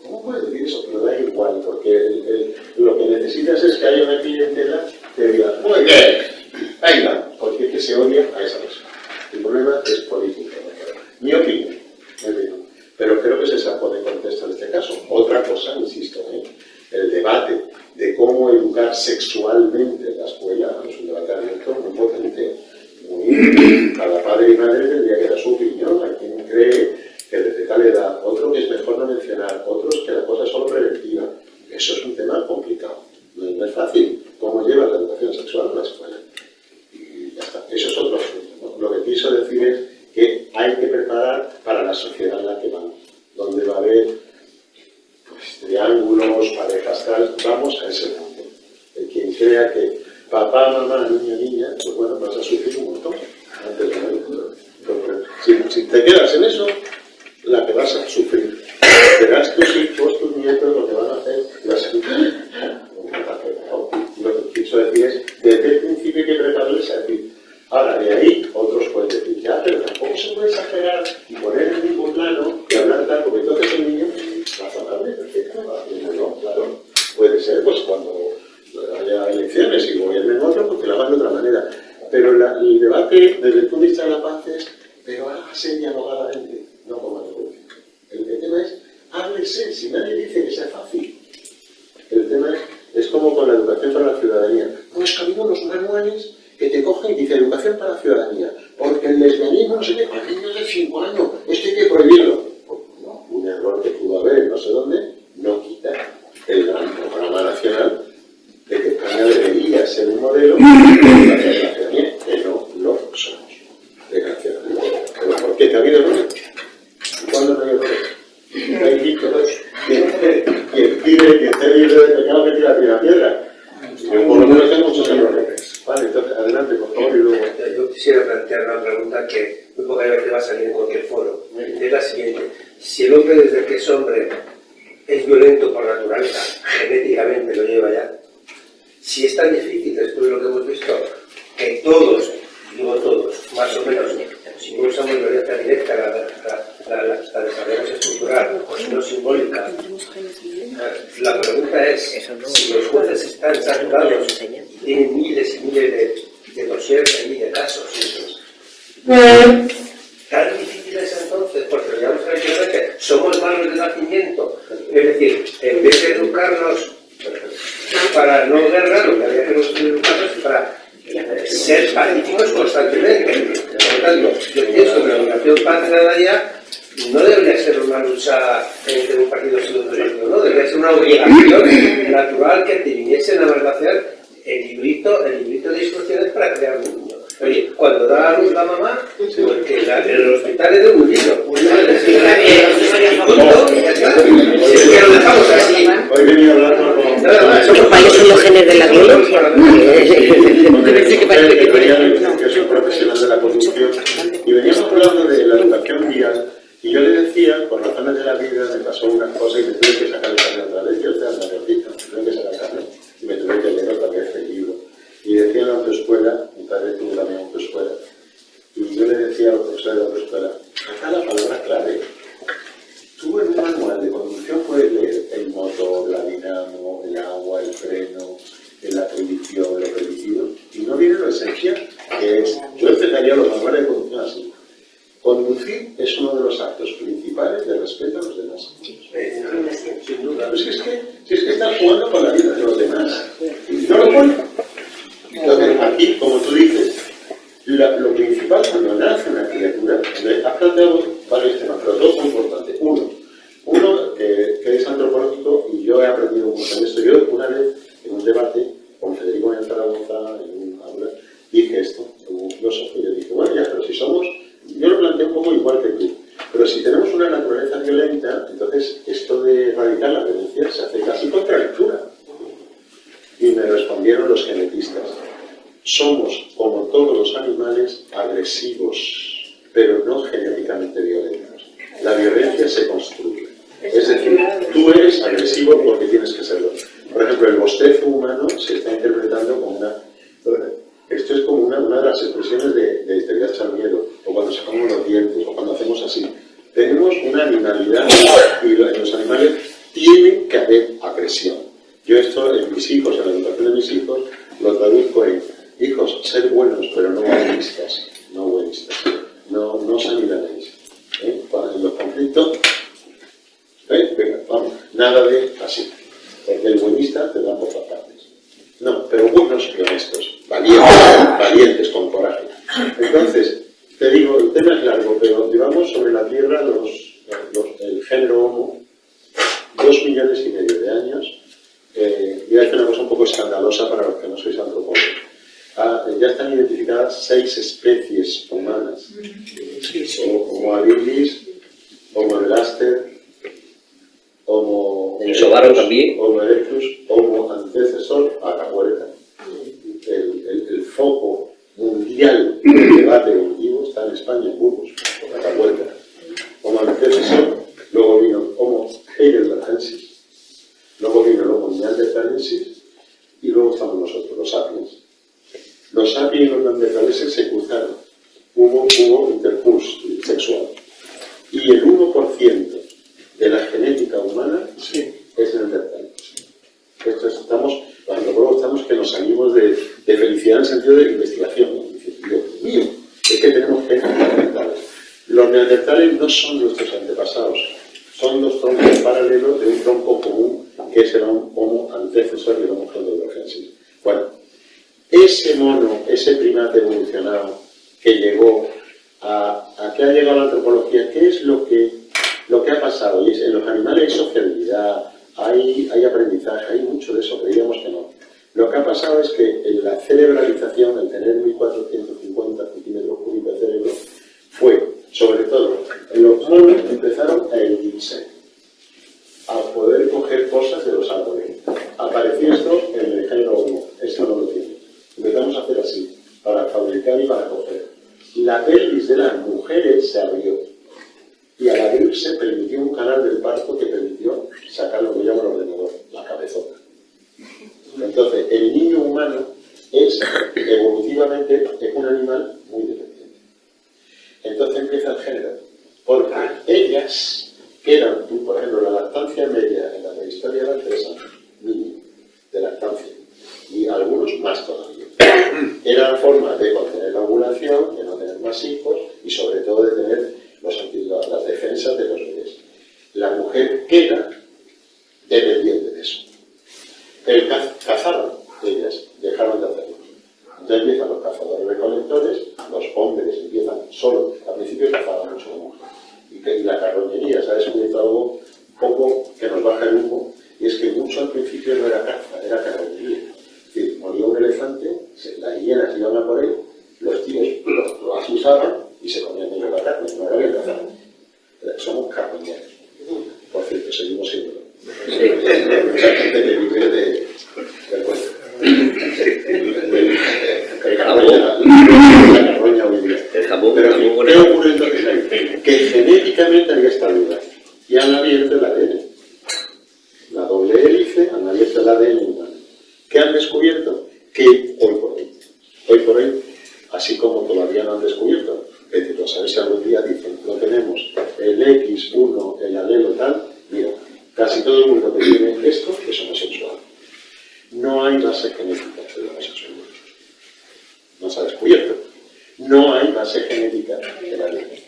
¿cómo puedes decir eso? Pero da igual, porque lo que necesitas es que haya una clientela que diga, muy bien, venga, porque es que se odia a esa persona. El problema es político. Mi opinión. Pero creo que se sacó de contexto en este caso. Otra cosa, insisto, el debate de cómo educar sexualmente en la escuela es un debate abierto muy potente. Cada padre y madre tendría que dar su opinión. Hay quien cree que desde tal edad, otro que es mejor no mencionar, otros que la cosa es solo preventiva. Eso es un tema complicado. No es fácil. ¿Cómo llevas la educación sexual a la escuela? Y ya está. Eso es otro asunto, ¿no? Lo que quiso decir es que hay que preparar la sociedad en la que vamos, donde va a haber pues, triángulos, parejas tal, vamos a ese punto. Quien crea que papá, mamá, niño, niña, pues bueno, vas a sufrir un montón antes de morir. Si te quedas en eso, la que vas a sufrir. Verás tus hijos, tus nietos, lo que van a hacer, y vas a sufrir. Lo que quiso decir es, desde el principio hay que prepararles a decir. Ahora, de ahí, otros pueden decir, ya, pero tampoco se puede exagerar y poner en el mismo plano y hablar tal, porque entonces el niño, razonable, perfecto, no, claro, puede ser, pues cuando haya elecciones y gobiernen otro, pues que lo hagan de otra manera. Pero el debate, desde el punto de vista de la paz, es, pero hágase dialogadamente, no como negocio. El tema es, háblese, si nadie dice que sea fácil. El tema es como con la educación para la ciudadanía. No, es que ha habido unos manuales que te cogen y dice educación para la ciudadanía, porque el lesbianismo no sé qué, a niños de 5 años, esto hay que prohibirlo. No, un error que pudo haber en no sé dónde, no quita el gran programa nacional de que España debería ser un modelo de la ciudadanía, que no lo somos, desgraciadamente. ¿Pero por qué? ¿Que ha habido errores? ¿Cuándo no hay errores? Hay víctimas. Quien esté libre de pecado que tira la piedra. Yo por lo menos tengo muchos errores. Vale, entonces adelante, por favor, y luego. Yo quisiera plantear una pregunta que muy pocas veces va a salir en cualquier foro. Es la siguiente. Si el hombre desde que es hombre es violento por naturaleza, genéticamente lo lleva ya, si es tan difícil, después de lo que hemos visto, que todos, digo todos, más o menos, si no usamos violencia directa, la desarrollamos estructural, o si no simbólica, la pregunta es, si los jueces están saturados y tienen miles y miles de dossiers y de casos, tan difícil es entonces, porque digamos que somos malos de nacimiento, es decir, en vez de educarnos para no guerra, lo que había que educarnos es para ser pacíficos constantemente. Por lo tanto, yo pienso que la educación patria no debería ser una lucha entre un partido y otro, no, debería ser una obligación natural que te viniesen a hacer el librito de instrucciones para crear un niño. Oye, cuando da a luz la mamá, porque en el hospital es de un libro de si lo dejamos así. Hoy venía a hablar con... ¿Cuáles son los genes de la violencia? Que es un profesional de la conducción, y veníamos hablando de la educación vial, y yo le decía, por razones de la vida, me pasó una cosa y me tuve que sacar el carnet otra vez. Yo estaba mayorcito, me tuve que sacar el carnet y me tuve que leer otra vez el libro. Y decía en la autoescuela, mi padre tuvo también autoescuela, y yo le decía a los profesores de la autoescuela, acá la palabra clave. Tú en un manual de conducción puedes leer el motor, la dinamo, el agua, el freno, la prohibición, lo permitido, y no viene lo esencial, que es, yo empezaría los manuales de conducción así. Conducir es uno de los actos principales de respeto a los demás. Sin duda. Pues si es que estás jugando con la vida de los demás. Y no lo ponen. Entonces, aquí, como tú dices, lo principal cuando nace una criatura, has planteado varios temas, pero dos muy importantes. Uno que es antropológico, y yo he aprendido mucho en esto. Yo una vez, en un debate con Federico en Zaragoza, en un aula, dije esto, como un filósofo, y yo dije, bueno, ya, pero si somos, yo lo planteé un poco igual que tú, pero si tenemos una naturaleza violenta, entonces esto de erradicar la violencia se hace casi contra lectura. Y me respondieron los genetistas, somos, como todos los animales, agresivos, pero no genéticamente violentos. La violencia se construye. Es decir, tú eres agresivo porque tienes que serlo. Por ejemplo, el bostezo humano se está interpretando como una... Esto es como una de las expresiones de histeria echar miedo, o cuando sacamos los dientes, o cuando hacemos así. Tenemos una animalidad y los animales tienen que haber agresión. Yo esto en mis hijos, en la educación de mis hijos, lo traduzco en hijos, ser buenos, pero no buenistas. No buenistas. No os anidanéis. En los conflictos, venga, vamos, nada de así. Porque el buenista te da por las partes. No, pero buenos y honestos, valientes con coraje. Entonces, te digo, el tema es largo, pero llevamos sobre la Tierra el género Homo 2,5 millones de años. Voy a decir una cosa un poco escandalosa para los que no sois antropólogos. Ya están identificadas 6 especies humanas, Homo habilis, humano también. Homo erectus, Homo antecesor, Atapuerca. El foco mundial del debate evolutivo está en España, en Burgos, Atapuerca. Homo antecesor, luego vino Homo heidelbergensis, luego vino el Homo neanderthalensis y luego estamos nosotros, los sapiens. Los sapiens y los neanderthalenses se cruzaron, hubo intercurso sexual. Y el 1% de la genética humana es neandertal. Los antropólogos estamos que nos salimos de felicidad en el sentido de investigación, ¿no? Dios mío, es que tenemos genes neandertales. Los neandertales no son nuestros antepasados, son dos troncos paralelos de un tronco común que es el Homo antecesor y el Homo heidelbergensis. Bueno, ese mono, ese primate evolucionado que llegó ¿a qué ha llegado la antropología? ¿Qué es lo que ha pasado? Y en los animales hay sociabilidad, hay aprendizaje, hay mucho de eso, creíamos que no. Lo que ha pasado es que la cerebralización, el tener 1450 centímetros cúbicos de cerebro, fue, sobre todo, los monos empezaron a erguirse, a poder coger cosas de los árboles. Apareció esto en el género Homo, esto no lo tiene. Empezamos a hacer así, para fabricar y para coger. La pelvis de las mujeres se abrió y al abrirse permitió un canal del parto que permitió sacar lo que llama el ordenador, la cabezota. Entonces, el niño humano es evolutivamente un animal muy dependiente. Entonces empieza el género, porque ellas, que eran, por ejemplo, la lactancia media en la prehistoria era 3 años, mínimo, de lactancia, y algunos más todavía. Era forma de contener la ovulación, de no tener más hijos y sobre todo de tener las defensas de los bebés. La mujer queda dependiente de eso. Cazaron, ellas dejaron de hacerlo. Entonces empiezan los cazadores recolectores, los hombres empiezan solo, al principio cazaban mucho la mujer. Y la carroñería, se ha descubierto algo poco que nos baja el humo, y es que mucho al principio no era caza, era carroñería. Es decir, moría un elefante, las hienas iban a por él, los tíos lo asusaban y se comían ellos la carne, no era bien cazar. Somos carroñeros. Por cierto, seguimos siendo. Mucha gente que vive del cuento. La carroña hoy día. Pero ¿qué ocurre entonces ahí? Que genéticamente había esta duda y han abierto el ADN. La doble hélice, han abierto el ADN humano. ¿Qué han descubierto? Que hoy por hoy, así como todavía no han descubierto, es decir, lo sabéis, algún día dicen, lo tenemos, el X1, el alelo tal, mira, casi todo el mundo que tiene esto es homosexual. No hay base genética de la homosexualidad. No se ha descubierto. No hay base genética de la ley.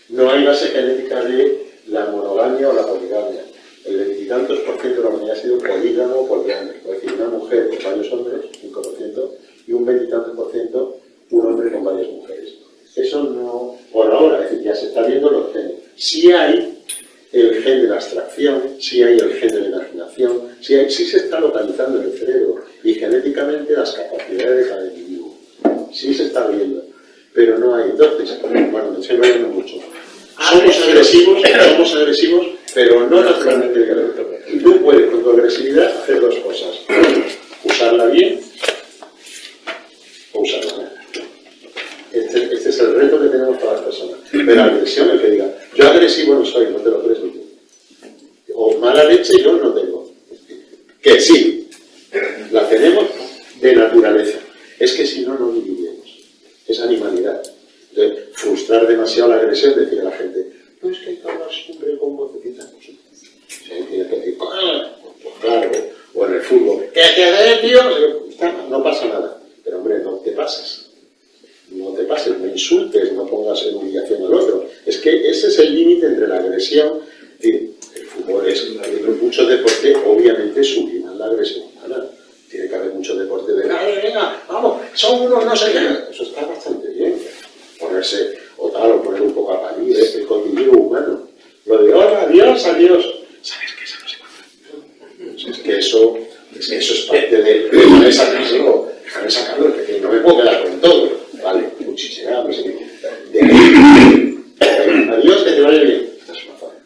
No hay base genética de la monogamia o la poligamia. El 20 y tantos % de la humanidad ha sido polígamo o poligámico. Es decir, una mujer con varios hombres, 5%, y un 20 y tantos % un hombre con varias mujeres. Eso no, por ahora, es decir, ya se está viendo los genes. Sí hay el gen de la abstracción, sí hay el gen de la imaginación, sí se está localizando en el cerebro y genéticamente las capacidades de cada individuo. Sí se está viendo, pero no hay. Entonces, bueno, me estoy enrollando mucho. Somos agresivos, pero no naturalmente violentos. Y tú puedes, con tu agresividad, hacer dos cosas. Usarla bien o usarla mal. Este es el reto que tenemos para las personas. Pero la agresión, el que diga, yo agresivo no soy, no te lo crees ni tú. O mala leche yo no tengo. Que sí, la tenemos de naturaleza. Es que si no, no viviríamos. Es animalidad. Entonces, frustrar demasiado la agresión, decir a la gente, no es que hay que hablar siempre con vocecita. Tiene que decir, pues claro, o en el fútbol, ¿qué haces, tío? No pasa nada. Pero hombre, no te pases. No te pases, no insultes, no pongas en humillación al otro. Es que ese es el límite entre la agresión. El fútbol es, mucho deporte, obviamente subliman la agresión humana. Tiene que haber mucho deporte de, venga, vamos, son unos no sé qué. Eso está bastante bien. Ponerse, o tal, o poner un poco a parir, el convivio humano. Lo de, hola, adiós, adiós. ¿Sabes qué? Eso no se puede. Es que eso es parte de déjame sacarlo, que no me puedo quedar con todo. Vale, cuchichear, no sé qué. Adiós, que te vaya bien. Esta es una forma.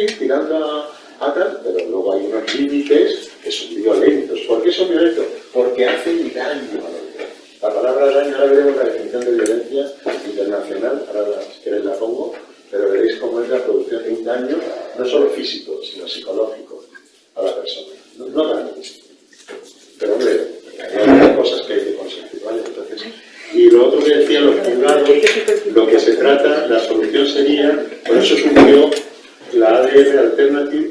sí, tirando a tal, pero luego hay unos límites que son violentos. ¿Por qué son violentos? Porque hacen daño a la vida. La palabra daño, ahora veremos la definición de violencia internacional, ahora si queréis la pongo, pero veréis cómo es la producción de un daño, no solo físico, sino psicológico a la persona. No daño, pero hombre, hay cosas que hay que conseguir, ¿vale? Entonces, y lo otro que decían los juzgados, lo que se trata, la solución sería, por eso surgió la ADR Alternative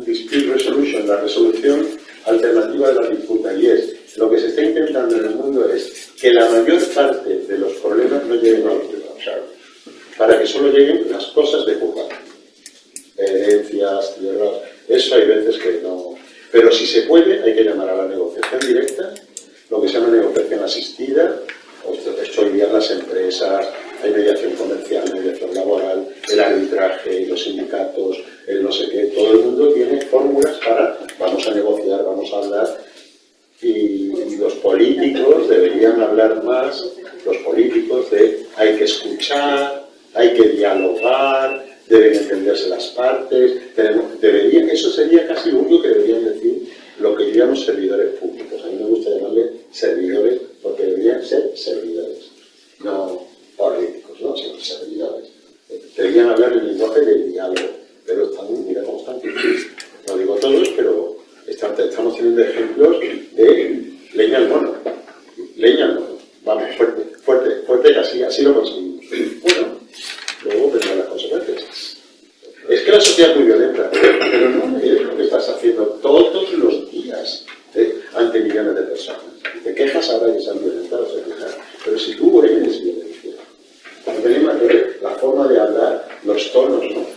Dispute Resolution, la resolución alternativa de la disputa, y es, lo que se está intentando en el mundo es que la mayor parte de los problemas no lleguen a los juzgados, para que solo lleguen las cosas de juzgado, herencias, tierras, eso hay veces que no, pero si se puede hay que llamar a la negociación directa, lo que se llama negociación asistida. Esto hoy día en las empresas, hay mediación comercial, mediación laboral, el arbitraje, los sindicatos, el no sé qué, todo el mundo tiene fórmulas para vamos a negociar, vamos a hablar, y los políticos deberían hablar más, los políticos de hay que escuchar, hay que dialogar, deben entenderse las partes, eso sería casi lo único que deberían decir lo que llamamos servidores públicos. A mí me gusta llamarle servidores porque deberían ser servidores, no políticos, ¿no? Sino servidores. Deberían hablar el lenguaje del diálogo, pero mira cómo están. No digo todos, pero estamos teniendo ejemplos de leña al mono. Leña al mono. Vamos, fuerte que así lo conseguimos. Bueno, luego vendrán las consecuencias. Es que la sociedad es muy violenta, pero no es lo que estás haciendo todos los días ante millones de personas. Te quejas ahora que sean violentados, pero si tú eres violencia, tenemos que ver la forma de hablar, los tonos, ¿no?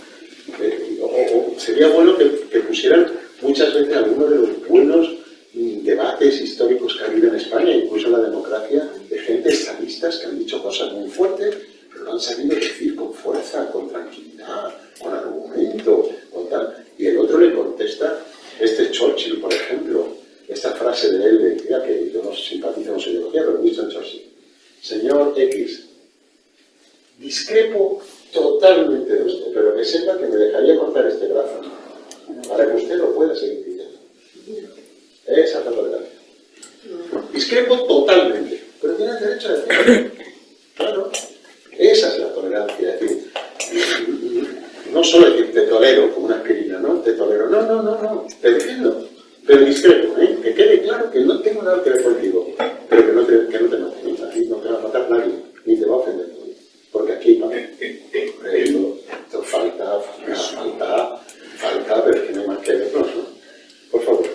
Sería bueno que pusieran muchas veces algunos de los buenos debates históricos que ha habido en España, incluso en la democracia, de gente estadistas que han dicho cosas muy fuertes, pero lo han sabido decir con fuerza, con tranquilidad, con argumento, con tal. Y el otro le contesta, Churchill, por ejemplo, esta frase de él, decía que yo no simpatizo con su ideología, pero Winston Churchill. Señor X, discrepo totalmente de usted, pero que sepa que me dejaría cortar este brazo para que usted lo pueda seguir diciendo. Esa es la tolerancia. Discrepo totalmente, pero tiene derecho a decirlo. Claro, esa es la tolerancia. Es decir, no solo decir te tolero como una aspirina, ¿no? Te tolero, no, te defiendo, pero discrepo, ¿eh? Que quede claro que no tengo nada que ver contigo, pero que no te mate, ni no te va a matar nadie, ni te va a ofender nadie, porque aquí falta, pero es que no hay más que vernos, ¿no? Por favor.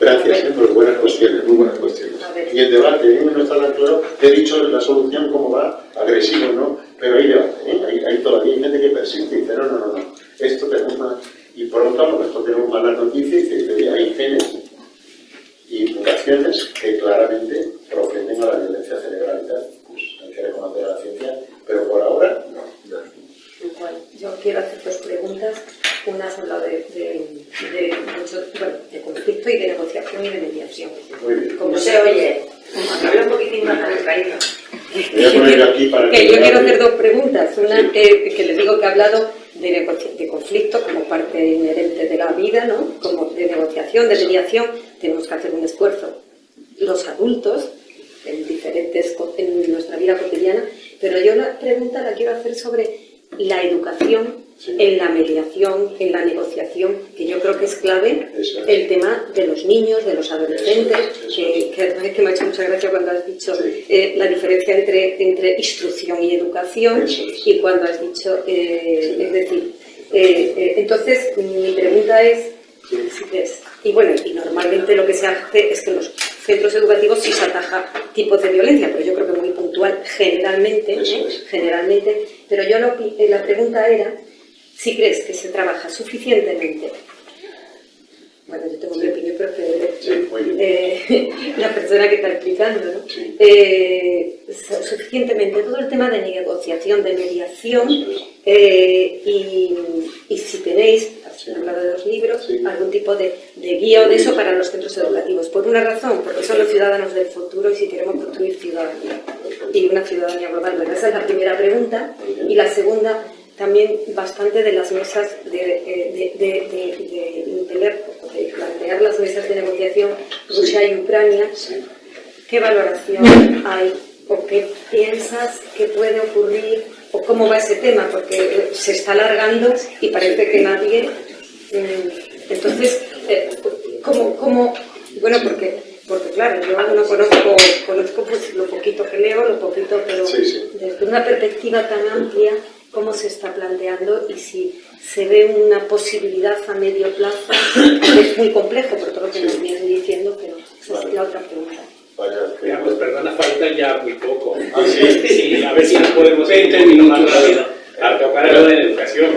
Gracias, muy buenas cuestiones, muy buenas cuestiones. Y el debate, no está tan claro, he dicho la solución cómo va, agresivo, ¿no? Pero hay debate, hay todavía hay gente que persiste y dice, no, esto tenemos más, y por otro lado, nosotros tenemos malas noticias y dice, hay genes y mutaciones que claramente proceden a la violencia cerebral y tal. Pues hay que reconocer a la ciencia, pero por ahora, no. Bueno, yo quiero hacer dos preguntas. Una has hablado de conflicto y de negociación y de mediación. Muy bien. Como se oye. Habla un poquitín más, cariño. Voy a poner aquí para que yo quiero hacer dos preguntas. Una, sí. que les digo que he hablado de conflicto como parte inherente de la vida, ¿no? Como de negociación, de mediación. Tenemos que hacer un esfuerzo los adultos en nuestra vida cotidiana. Pero yo la pregunta la quiero hacer sobre la educación, sí. En la mediación, en la negociación, que yo creo que es clave, el tema de los niños, de los adolescentes, que me ha hecho mucha gracia cuando has dicho sí. La diferencia entre instrucción y educación, y cuando has dicho, es decir, entonces mi pregunta es, y bueno, y normalmente lo que se hace es que los centros educativos sí se ataja tipos de violencia, pero yo creo que muy puntual generalmente, pero yo la pregunta era si crees que se trabaja suficientemente. Bueno, yo tengo mi opinión, pero la persona que está explicando, ¿no? Sí. Suficientemente todo el tema de negociación, de mediación, y si tenéis, has hablado de los libros, sí. Algún tipo de guía o de eso para los centros educativos. Por una razón, porque son los ciudadanos del futuro y si queremos construir ciudadanía y una ciudadanía global. Bueno, esa es la primera pregunta. Y la segunda, también bastante de las mesas de plantear las mesas de negociación Rusia y Ucrania. ¿Qué valoración hay o qué piensas que puede ocurrir o cómo va ese tema? Porque se está alargando y parece que nadie... Entonces, ¿cómo? Bueno, porque claro, yo no conozco pues lo poquito que leo, pero desde una perspectiva tan amplia, ¿cómo se está planteando? Y si se ve una posibilidad a medio plazo, es muy complejo por todo lo que nos vienen diciendo, pero esa es la otra pregunta. Mira, pues perdona, falta ya muy poco. Sí, a ver si nos podemos 20 minutos más rápido. A tocar lo de la educación.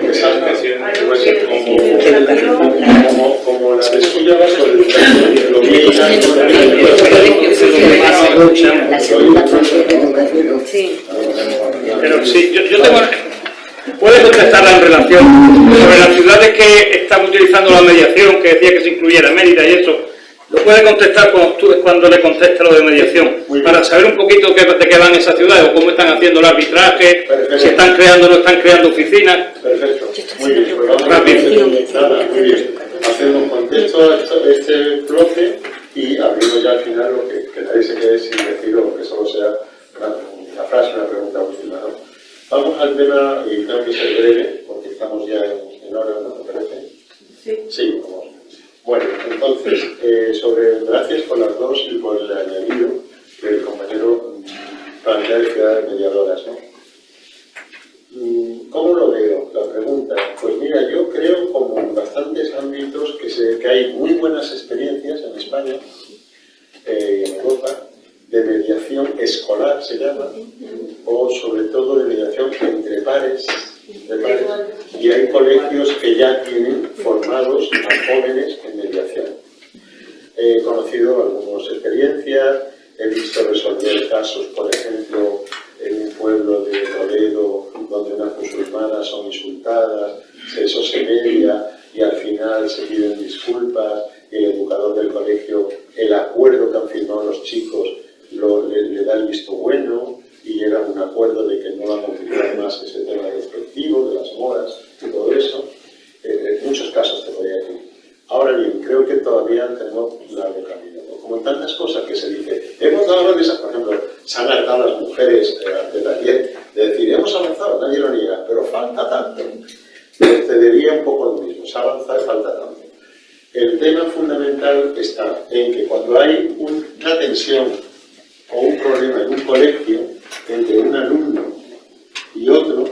Como la descuidaba sobre el la segunda parte de educación. Pero sí, yo tengo... ¿Puede contestarla en relación sobre las ciudades que están utilizando la mediación, que decía que se incluyera Mérida y eso? ¿Lo puede contestar cuando le conteste lo de mediación? Para saber un poquito de qué van esas ciudades o cómo están haciendo el arbitraje, si están creando o no están creando oficinas. Perfecto. Muy bien, pues vamos rápido. Nada, muy bien. Hacemos contexto a este bloque y abrimos ya al final lo que nadie se quede sin decir o que solo sea una frase, una pregunta última, ¿no? Vamos al tema, y tengo que ser breve, porque estamos ya en hora, ¿no te parece? Sí, vamos. Bueno, entonces, gracias por las dos y por el añadido que el compañero plantea de ciudades mediadoras, ¿no? ¿Cómo lo veo? La pregunta. Pues mira, yo creo como en bastantes ámbitos que hay muy buenas experiencias en España y en Europa de mediación escolar, se llama, o sobre todo de mediación entre pares, y hay colegios que ya tienen formados a jóvenes en mediación. He conocido algunas experiencias, he visto resolver casos, por ejemplo, en un pueblo de Toledo, donde unas musulmanas son insultadas, eso se media y al final se piden disculpas y el educador del colegio, el acuerdo que han firmado los chicos, le da el visto bueno y llega a un acuerdo de que no van a utilizar más ese tema despectivo de las moras y todo eso. En muchos casos te podría decir. Ahora bien, creo que todavía tenemos largo camino, ¿no? Como en tantas cosas que se dice, hemos dado grandes, por ejemplo, se han hartado las mujeres ante también de decir, hemos avanzado, nadie lo niega, pero falta tanto. Te diría un poco lo mismo, se ha avanzado y falta tanto. El tema fundamental está en que cuando hay una tensión o un problema en un colegio entre un alumno y otro,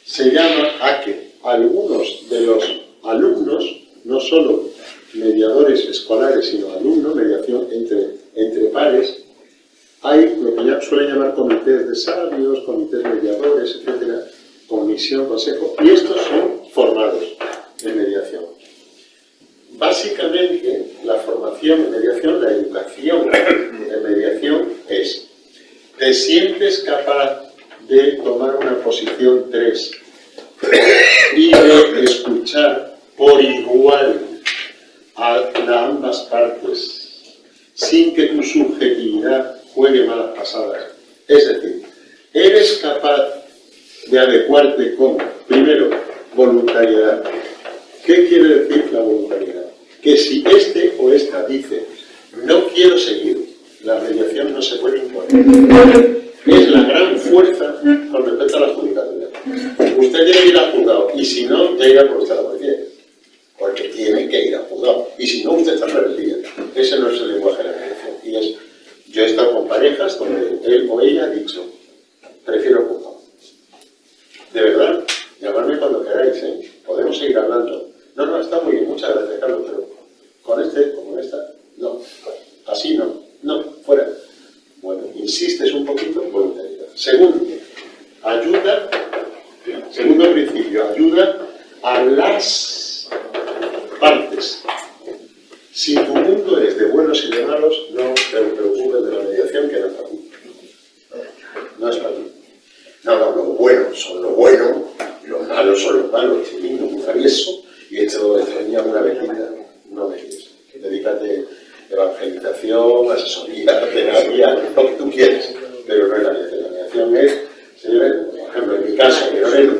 se llama a que algunos de los alumnos, no solo mediadores escolares, sino alumnos, mediación entre pares, hay lo que ya suelen llamar comités de sabios, comités mediadores, etcétera, comisión, consejo, y estos son formados en mediación. Básicamente, la formación en mediación, la educación en mediación es: ¿te sientes capaz de tomar una posición 3 y de escuchar por igual a ambas partes sin que tu subjetividad juegue malas pasadas? Es decir, ¿eres capaz de adecuarte con, primero, voluntariedad? ¿Qué quiere decir la voluntariedad? Que si este o esta dice, no quiero seguir, la mediación no se puede imponer. Es la gran fuerza con respecto a la judicatura. Usted tiene que ir al juzgado, y si no, ya irá por usted a la policía. Porque tiene que ir al juzgado. Y si no, usted está en rebeldía. Ese no es el lenguaje de la mediación. Y es, yo he estado con parejas donde él o ella ha dicho, prefiero el juzgado. De verdad, llamadme cuando queráis, ¿eh? Podemos seguir hablando. No, está muy bien, muchas gracias, Carlos, pero con este o con esta, no. Así no, fuera. Bueno, insistes un poquito, voluntariedad. Segundo, segundo principio, ayuda a las partes. Si tu mundo es de buenos y de malos, no te preocupes de la mediación, que no es para ti. No es para ti. No, los buenos son lo bueno, los malos son los malos, este niño muy travieso, y esto venía una vecina, no me quieres. Dedícate a evangelización, asesoría, terapia, lo que tú quieres, pero no es la mediación. La mediación es, señores, por ejemplo, en mi caso, que no es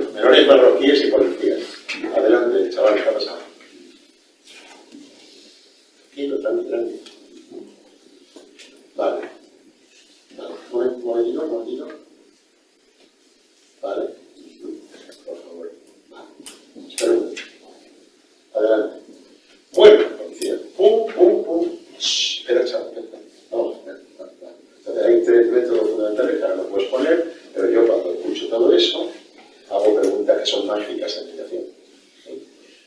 Adelante. Bueno, policía. Pum, pum, pum. Shh, espera, chaval. Vamos a ver. Entonces hay 3 métodos fundamentales que ahora no puedes poner, pero yo cuando escucho todo eso, hago preguntas que son mágicas en mediación. ¿Sí?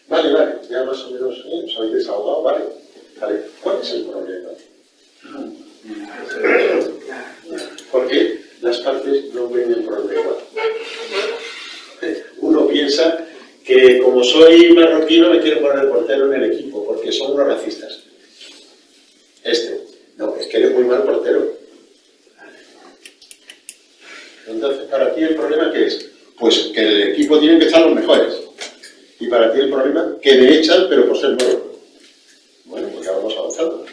Vale, ya más o menos os habéis desahogado, vale. ¿Cuál es el problema? Porque las partes no ven el problema. Uno piensa que como soy marroquino me quiero poner el portero en el equipo, porque son unos racistas. No, es que eres muy mal portero. Entonces, para ti el problema ¿qué es? Pues que en el equipo tienen que estar los mejores. Y para ti el problema, que me echan, pero por ser nuevo. Bueno, pues ya vamos avanzando.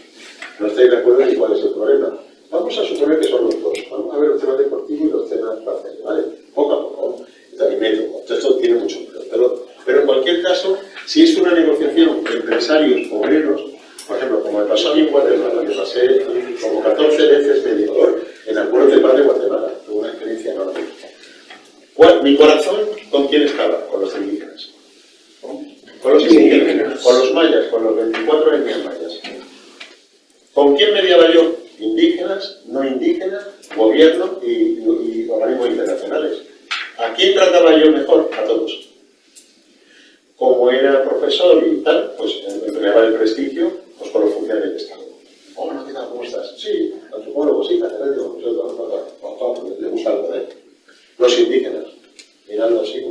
No estáis de acuerdo en cuál es el problema. Vamos a suponer que son los dos. Vamos a ver los temas deportivos y los temas placeres, ¿vale? Poco a poco. Y método. Esto tiene mucho pero en cualquier caso, si es una negociación entre empresarios obreros, por ejemplo, como me pasó a mí en Guatemala, que pasé como 14 veces mediador en acuerdos de paz de Guatemala. Tuve una experiencia enorme. Mi corazón, ¿con quién estaba? Con los indígenas. Con los indígenas, con los mayas, con los 24 etnias mayas. ¿Con quién mediaba yo? Indígenas, no indígenas, gobierno y organismos internacionales. ¿A quién trataba yo mejor? A todos. Como era profesor y tal, pues empleaba el prestigio pues, con los funcionarios de Estado. Hola, ¿qué tal? ¿Cómo estás? Sí, antropólogo, sí, catedrático, le gusta el poder. Los indígenas, mirando así,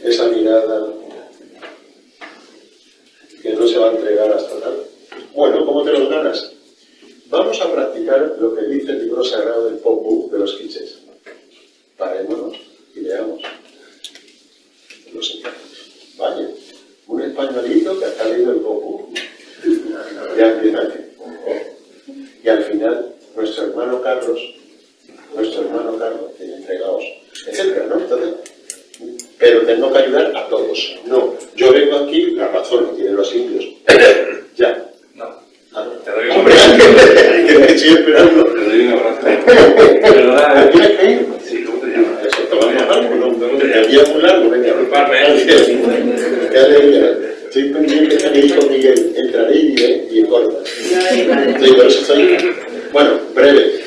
esa mirada que no se va a entregar hasta tal. Bueno, ¿cómo te los ganas? Vamos a practicar lo que dice el libro sagrado del Popú de los quichés. Parémonos y leamos los ejemplos. Vaya, un españolito que ha leído el Popú. Ya empieza a decir. Y al final, nuestro hermano Carlos, tiene entregados, etcétera, ¿no? Entonces, pero tengo que ayudar a todos. No, yo vengo aquí, la razón lo tienen los indios. Ya. No. Te doy un abrazo. Que me estoy esperando. Te doy un abrazo. ¿Verdad? ¿Tienes que ir? Sí, ¿cómo te llamas? Eso, te vamos a dar, ¿no? El día es muy largo, venga. Qué alegría. Estoy pendiente que me dijo Miguel, entraré y diré y corta. Sí, por eso estoy. Bueno, breve.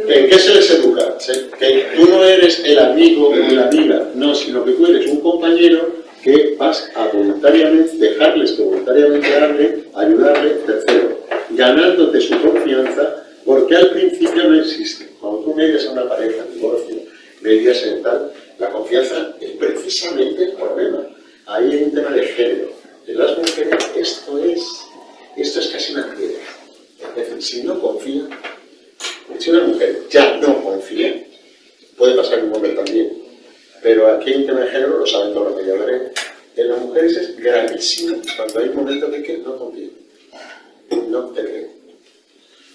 ¿En qué se les educa? Que tú no eres el amigo o la amiga, no, sino que tú eres un compañero que vas a voluntariamente, dejarles que voluntariamente hable, ayudarle, tercero, ganándote su confianza, porque al principio no existe. Cuando tú medias a una pareja, divorcio, medias en tal, la confianza es precisamente el problema. Ahí hay un tema de género. En las mujeres esto es casi una piedra. Es decir, si no confía, si una mujer ya no confía, puede pasar un hombre también, pero aquí hay un tema de género, lo saben todos los mediadores, en las mujeres es gravísimo cuando hay un momento de que no confío, no te creo,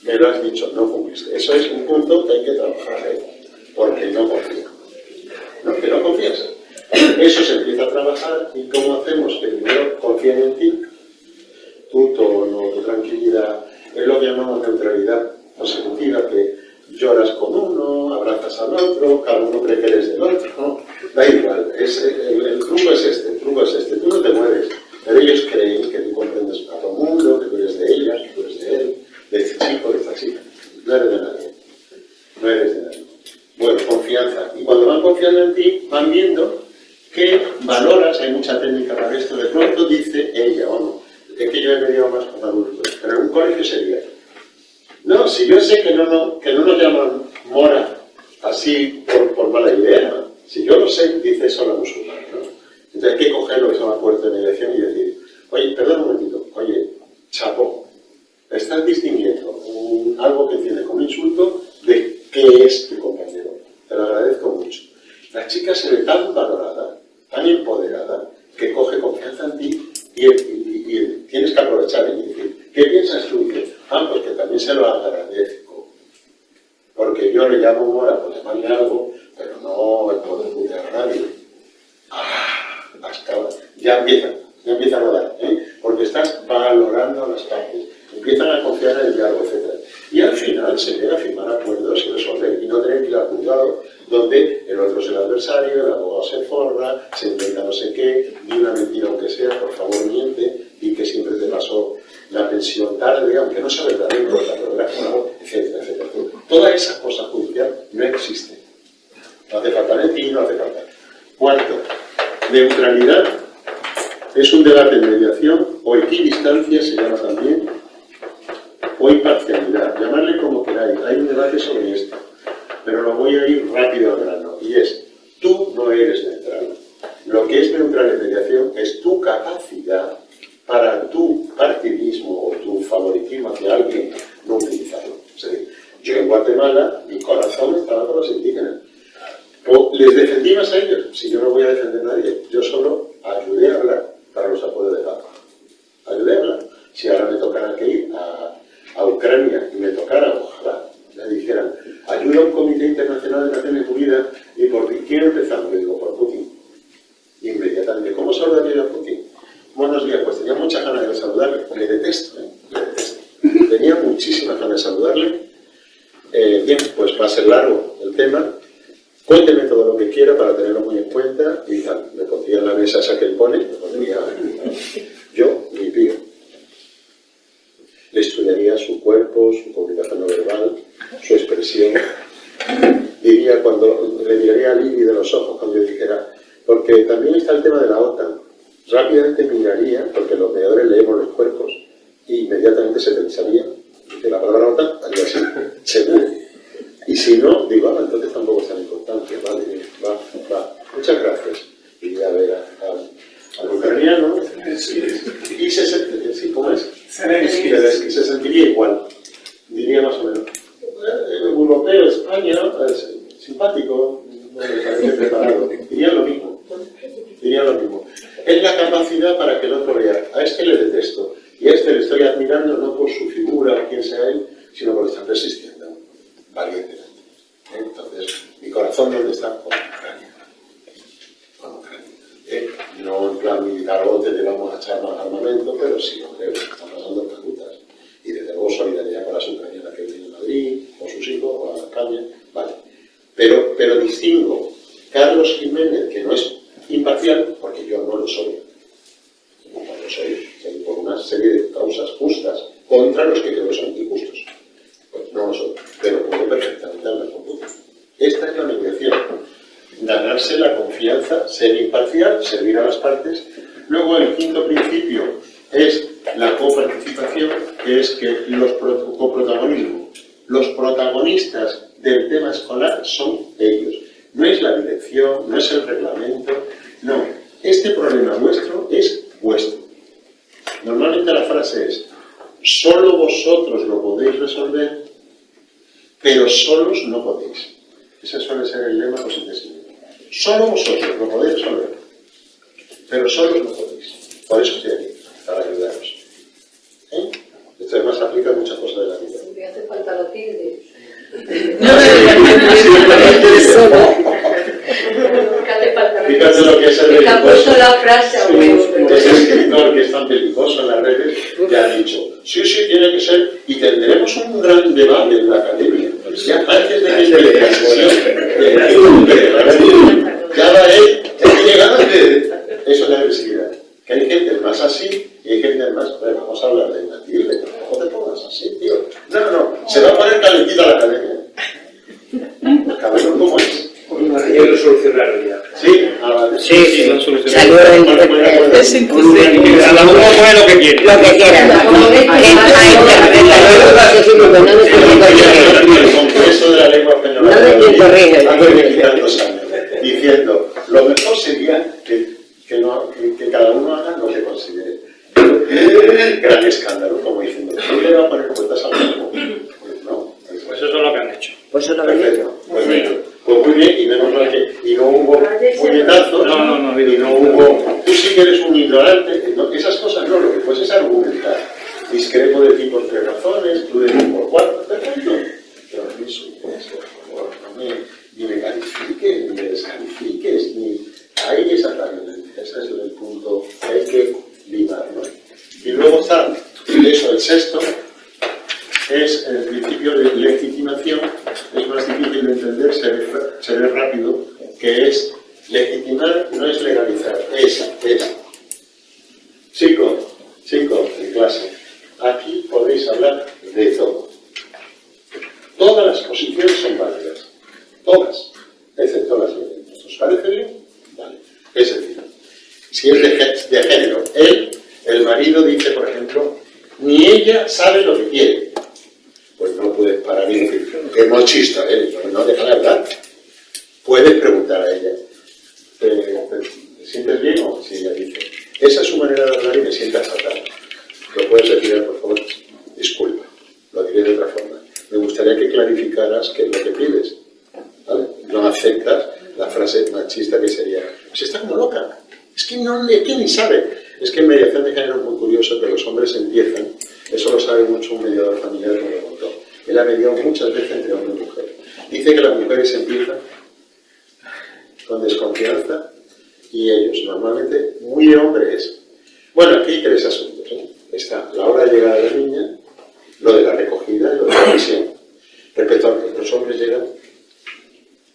me lo has dicho, no cumpliste. Eso es un punto que hay que trabajar, porque no confío, no, que no confías. Eso se empieza a trabajar y ¿cómo hacemos? Que primero confíen en ti, tu tono, tu tranquilidad, es lo que llamamos neutralidad consecutiva, que lloras con uno, abrazas al otro, cada uno cree que eres del otro, da igual, el truco es este, tú no te mueves, pero ellos creen que tú comprendes a todo el mundo, que tú eres de ella, que tú eres de él, de este chico, de esta chica, no eres de nadie. Bueno, confianza, y cuando van confiando en ti, van viendo que valoras, hay mucha técnica para esto, de pronto dice ella, o no, es que yo he mediado más con adultos, pero en un colegio sería, no, si yo sé que no nos llaman mora así por mala idea, si yo lo sé, dice eso la musulmana, ¿no? Entonces hay que coger lo que se llama puerto de mediación y decir, oye, perdón un momentito, oye, chapo, estás distinguiendo algo que entiende como insulto de qué es tu compañero, te lo agradezco mucho. La chica se ve tan valorada, tan empoderada, que coge confianza en ti y tienes que aprovechar y decir, ¿qué piensas tú? Pues que también se lo agradezco. Porque yo le llamo mora por llamarle algo, pero no es por putear a nadie. Ya empiezan a dar, porque estás valorando a las partes. Empiezan a confiar en el diálogo, etc. Y al final se llega a firmar acuerdos y resolver, y no tener que ir al juzgado, donde el otro es el adversario, el abogado se forra, se inventa no sé sé qué, di una mentira aunque sea, por favor miente, y que siempre te pasó la pensión tarde, aunque no sea verdad, no importa, pero era una voz, etcétera, etcétera. Toda esa cosa judicial no existe. No hace falta mentir, no hace falta. Cuarto, neutralidad es un debate en mediación, o equidistancia se llama también, o imparcialidad, llamarle como queráis. Hay un debate sobre esto, pero lo voy a ir rápido al grano, y es, tú no eres neutral. Lo que es neutral en mediación es tu capacidad para tu partidismo o tu favoritismo hacia alguien no utilizarlo. Es decir, yo en Guatemala, mi corazón estaba con los indígenas. ¿O les defendí más a ellos? Si yo no voy a defender a nadie, yo solo ayudé a hablar para los apoyos de paz. Ayudé a hablar. Si ahora me tocara que ir a Ucrania y me tocara, ojalá, me dijeran, ayuda a un comité internacional de Naciones Unidas y por quién empezamos, le digo, por Putin. Inmediatamente, ¿cómo saludaría yo a Putin? Buenos días, pues tenía muchas ganas de saludarle, le detesto, le detesto. Tenía muchísimas ganas de saludarle. Bien, pues va a ser largo el tema. Cuénteme todo lo que quiera para tenerlo muy en cuenta y tal. Me pondría en la mesa esa que él pone, me pondría yo, mi pío. Le estudiaría su cuerpo, su comunicación no verbal, su expresión. Diría le miraría al iris de los ojos cuando yo dijera, porque también está el tema de la OTAN. Rápidamente miraría, porque los mediadores leemos los cuerpos, y inmediatamente se pensaría que la palabra OTAN haría así, seguro. Y si no, digo, entonces tampoco es tan importante, vale, va. Muchas gracias. Y a ver al ucraniano, y ¿cómo es? Zelensky se sentiría igual, diría más o menos. Europeo, España, simpático, no me parece preparado. Diría lo mismo. Es la capacidad para que el otro vea, a este le detesto, y a este le estoy admirando no por su figura o quien sea él, sino porque están resistiendo valientemente. Entonces, mi corazón, ¿dónde está? Con Ucrania. No en plan militar, te vamos a echar más armamento, pero sí, hombre, están pasando preguntas. Y desde luego solidaridad con las ucranianas que vienen a Madrid, con sus hijos, o a España, vale. Pero distingo Carlos Jiménez, que no es imparcial, porque yo no lo soy. No lo soy, por una serie de causas justas contra los que creo que son injustos. Pues no lo soy, pero puedo perfectamente hablar con Putin. Esta es la mediación. Ganarse la confianza, ser imparcial, servir a las partes. Luego el quinto principio es la coparticipación, que es que coprotagonismo. Los protagonistas del tema escolar son ellos. No es la dirección, no es el reglamento, no. Este problema nuestro es vuestro. Normalmente la frase es, solo vosotros lo podéis resolver, pero solos no podéis. Ese suele ser el lema positivo. Solo vosotros lo podéis resolver, pero solos no podéis. Por eso estoy aquí, para ayudaros. Esto además aplica a muchas cosas de la vida. Siempre hace falta la tilde. Fíjate lo que es el ha puesto la frase a ese escritor que es tan belicoso en las redes ya ha dicho, sí, tiene que ser, y tendremos un gran debate en la academia. Ya antes de que empiece la sesión, ya va él, tiene ganas de eso es la agresividad. Que hay gente más así y hay gente más, vamos a hablar de Matilde, no te pongas así, tío. No, se va a poner calentita la academia. Cada uno como es. Ellos lo solucionaron ya. Sí, vale. Sí, lo solucionaron. Es imposible. Cada uno pone lo que quiere. Lo que quiera. El Congreso de la Lengua Española No me corrige. hace tantos años, diciendo, lo mejor sería que cada uno haga lo que considere. Gran escándalo, como diciendo, ¿quién le va a poner cuentas al mismo? Pues no. Pues eso es lo que han hecho. Pues eso lo que Perfecto. Pues muy bien, y menos mal que y no hubo puñetazos, No, y no hubo, tú sí que eres un ignorante, no, esas cosas no, lo que puedes es argumentar. Discrepo de ti por 3 razones, tú de ti por 4, perfecto. Pero no me insultes, por favor, ni me califiques, ni me descalifiques, ni ahí exactamente, ese es el punto que hay que limar, ¿no? Y luego está eso, el sexto, es el principio de legitimación, es más difícil de entender, se ve rápido, que es legitimar, no es legalizar, es Si es de género, el marido dice, por ejemplo, ni ella sabe lo que quiere. Pues no puedes parar y decir, qué machista, no deja de hablar. Puedes preguntar a ella, ¿te sientes bien? O si ella dice, esa es su manera de hablar y me sienta fatal. Lo puedes decir, por favor, disculpa, lo diré de otra forma. Me gustaría que clarificaras qué es lo que pides. ¿Vale? No aceptas la frase machista que sería, pues está como loca. Es que ni sabe. Es que en mediación de género es muy curioso que los hombres empiezan, eso lo sabe mucho un mediador familiar que me lo contó. Él ha mediado muchas veces entre hombre y mujer. Dice que las mujeres empiezan con desconfianza y ellos normalmente muy de hombres. Bueno, aquí hay tres asuntos. Está la hora de llegada de la niña, lo de la recogida y lo de la visión. Respecto a que los hombres llegan